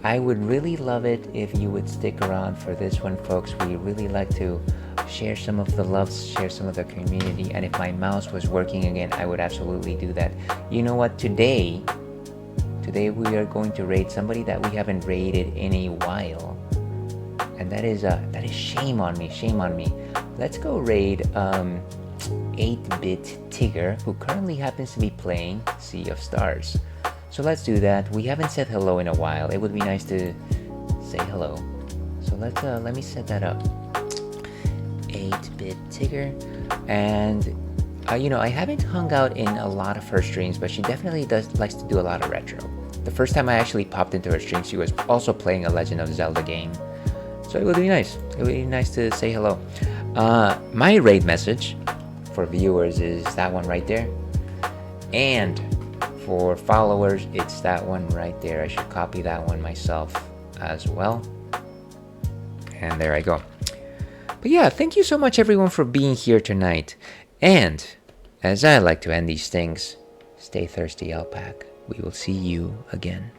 I would really love it if you would stick around for this one, folks. We really like to share some of the loves, share some of the community. And if my mouse was working again, I would absolutely do that. You know what? Today we are going to raid somebody that we haven't raided in a while, and that is shame on me. Let's go raid 8-bit Tigger, who currently happens to be playing Sea of Stars. So let's do that. We haven't said hello in a while. It would be nice to say hello. So let me set that up. 8-bit Tigger, and I haven't hung out in a lot of her streams, but she definitely likes to do a lot of retro. The first time I actually popped into her stream, she was also playing a Legend of Zelda game. So it would be nice. It would be nice to say hello. My raid message for viewers is that one right there. And for followers, it's that one right there. I should copy that one myself as well. And there I go. But yeah, thank you so much, everyone, for being here tonight. And as I like to end these things, stay thirsty, Alpac. We will see you again.